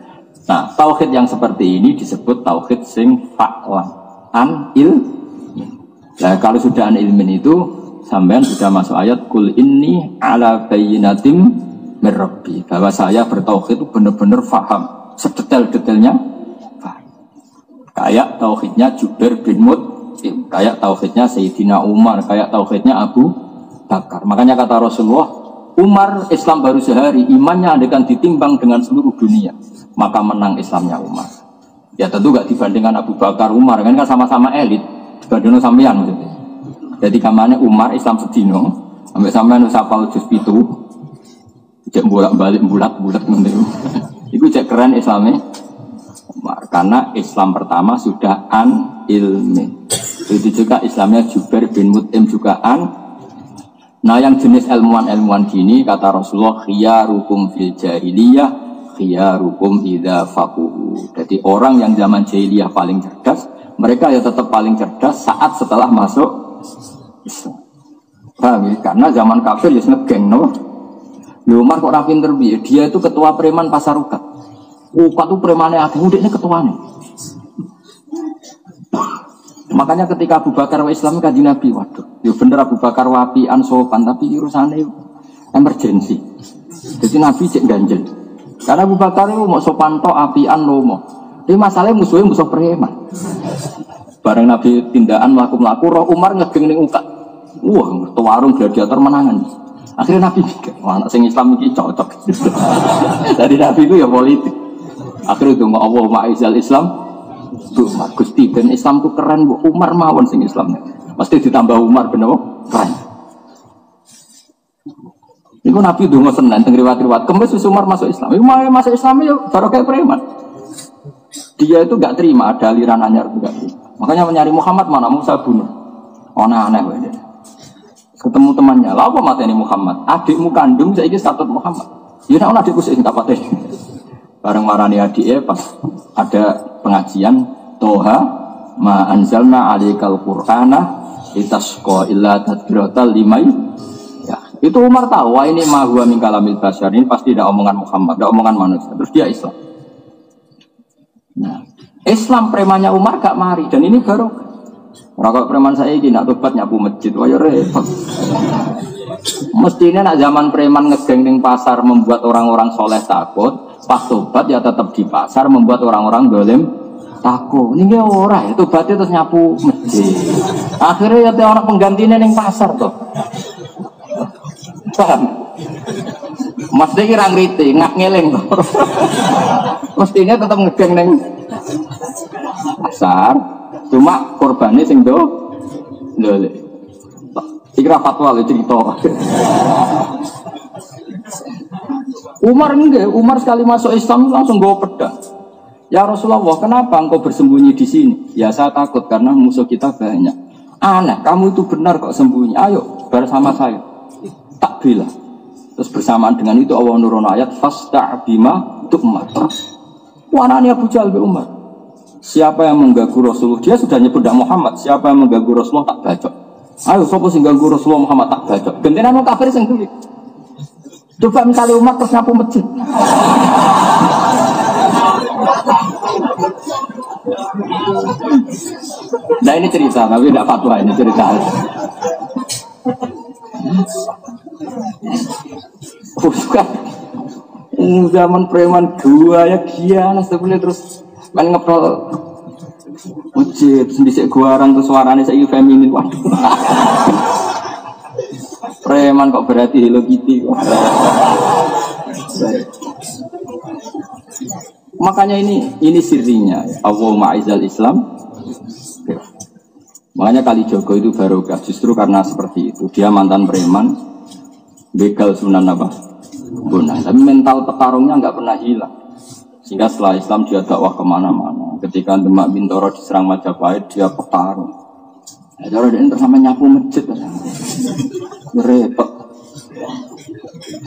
A: Nah, tauhid yang seperti ini disebut tauhid sing fa'lan an ilmin. Nah, kalau sudah an ilmin itu sampean sudah masuk ayat kul inni ala bayyinatim mir rabbi, bahwa saya bertauhid itu benar-benar faham sedetail-detailnya. Kayak tauhidnya Jubair bin Mut'im, kayak tauhidnya Sayyidina Umar, kayak tauhidnya Abu Bakar. Makanya kata Rasulullah, Umar Islam baru sehari, imannya adekan ditimbang dengan seluruh dunia, maka menang Islamnya Umar. Ya tentu gak dibandingkan Abu Bakar, Umar kan sama-sama elit, dibandingkan sampean maksudnya. Jadi kamarnya Umar Islam sedino, sampai sampean usapal juz 7, cek bolak-balik bulat-bulat menurut. Itu cek keren Islamnya. Karena Islam pertama sudah an ilmi. Itu juga Islamnya Jubair bin Mut'im juga an. Nah yang jenis ilmuwan-ilmuwan gini kata Rasulullah khiyarukum fil jahiliyah khiyarukum idza faquhu. Jadi orang yang zaman jahiliyah paling cerdas, mereka ya tetap paling cerdas saat setelah masuk Islam. Paham ya? Karena zaman kafir ya ngegeng no. Umar kok ora pinter piye? Dia itu ketua preman pasar Ukat. Ukat itu premannya akeh, udiknya ketuanya. Makanya ketika Abu Bakar wa Islam kaji Nabi, waduh, ya bener Abu Bakar wapian sopan, tapi urusannya emergensi. Jadi Nabi cek ganjel. Karena Abu Bakar itu mau sopan to apian lomo. Tapi masalahnya musuhnya musuh preman. Bareng Nabi tindakan melaku-melaku, roh Umar ngegeng ning Ukat. Wah, warung gladiator menangan. Akhirnya Nabi mikir, wah anak sing Islam ini cocok. Jadi Nabi itu ya politik. Akhirnya itu Allah ma'izal Islam tuh Gusti ben Islam tuh keren bu Umar mawon sing Islamnya pasti ditambah Umar bener keren. Itu Nabi donga Senin teng riwayat-riwayat kemis Umar masuk Islam. Umar masuk Islam ya baru kayak preman. Dia itu gak terima ada aliran anyar juga. Makanya mencari Muhammad mana Musa bunuh. Aneh wae. Ketemu temannya, "Lah apa mateni Muhammad? Adikmu kandung saiki statut Muhammad." Ya nek ana adikku sing tak pateni. Bareng marani adiknya pas ada pengajian Toha ma anzalna alaikal qur'ana litasqa illa tadbiratal limai. Ya, itu Umar tahu wah ini ma huwa min kalamil basyar, ini pasti tidak omongan Muhammad, tidak omongan manusia. Terus dia Islam. Nah, Islam premannya Umar gak mari dan ini baru orang preman saya ini nak tobat nyapu masjid, wah ya repot. Mestinya nak zaman preman ngegeng ning pasar membuat orang-orang soleh takut. Pas tobat ya tetap di pasar membuat orang-orang dolim takut. Ini orang itu tobatnya terus nyapu masjid. Akhirnya ya orang penggantinya yang pasar tuh. Paham? Mas dia kira ngerti, ngak ngeleng tuh. Mestinya tetap ngegeng neng pasar. Cuma korbannya sing do dolim. Kira fatwa le cerita. Umar enggak, Umar sekali masuk Islam langsung bawa pedang. Ya Rasulullah, kenapa engkau bersembunyi di sini? Ya saya takut karena musuh kita banyak. Aneh, kamu itu benar kok sembunyi. Ayo bersama saya. Tak bila. Terus bersamaan dengan itu Allah nurun ayat fasta' bima tu'mar. Wananya Abu Jahal bin Umar. Siapa yang mengganggu Rasulullah? Dia sudah nyebut Muhammad. Siapa yang mengganggu Rasulullah tak bacok. Ayo sapa sing ganggu Rasulullah Muhammad tak bacok. Gentenan wong kafir sing duwe. Coba misalnya umat terus nyapu masjid. Nah ini cerita, tapi tidak fatwa, ini cerita. Zaman preman gua ya kian sebenarnya terus main ngepel masjid sendiri guaran terus suaranya saya feminin waduh. Preman kok berarti Hello Kitty. Makanya ini sirinya Allahumma aizal Islam. Makanya Kalijogo itu barokah justru karena seperti itu. Dia mantan preman, begal Sunan apa? Bonang. Tapi mental petarungnya nggak pernah hilang. Sehingga setelah Islam dia dakwah kemana-mana. Ketika Demak Bintoro diserang Majapahit dia petarung. Ya, cara dia bersama nyapu masjid. Repot.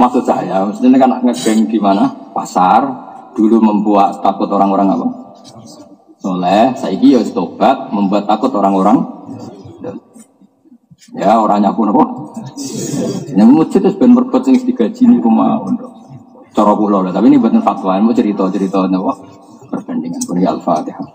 A: Maksud saya, maksudnya kan ngegeng di mana? Pasar. Dulu membuat takut orang-orang apa? Soleh. Saiki ya tobat membuat takut orang-orang. Ya orang nyapu apa? Yang masjid itu sebenarnya berbuat yang digaji ini rumah untuk cara pulau lah. Tapi ini buatan fatwa, mau cerita apa? Perbandingan pun ya Al-Fatihah.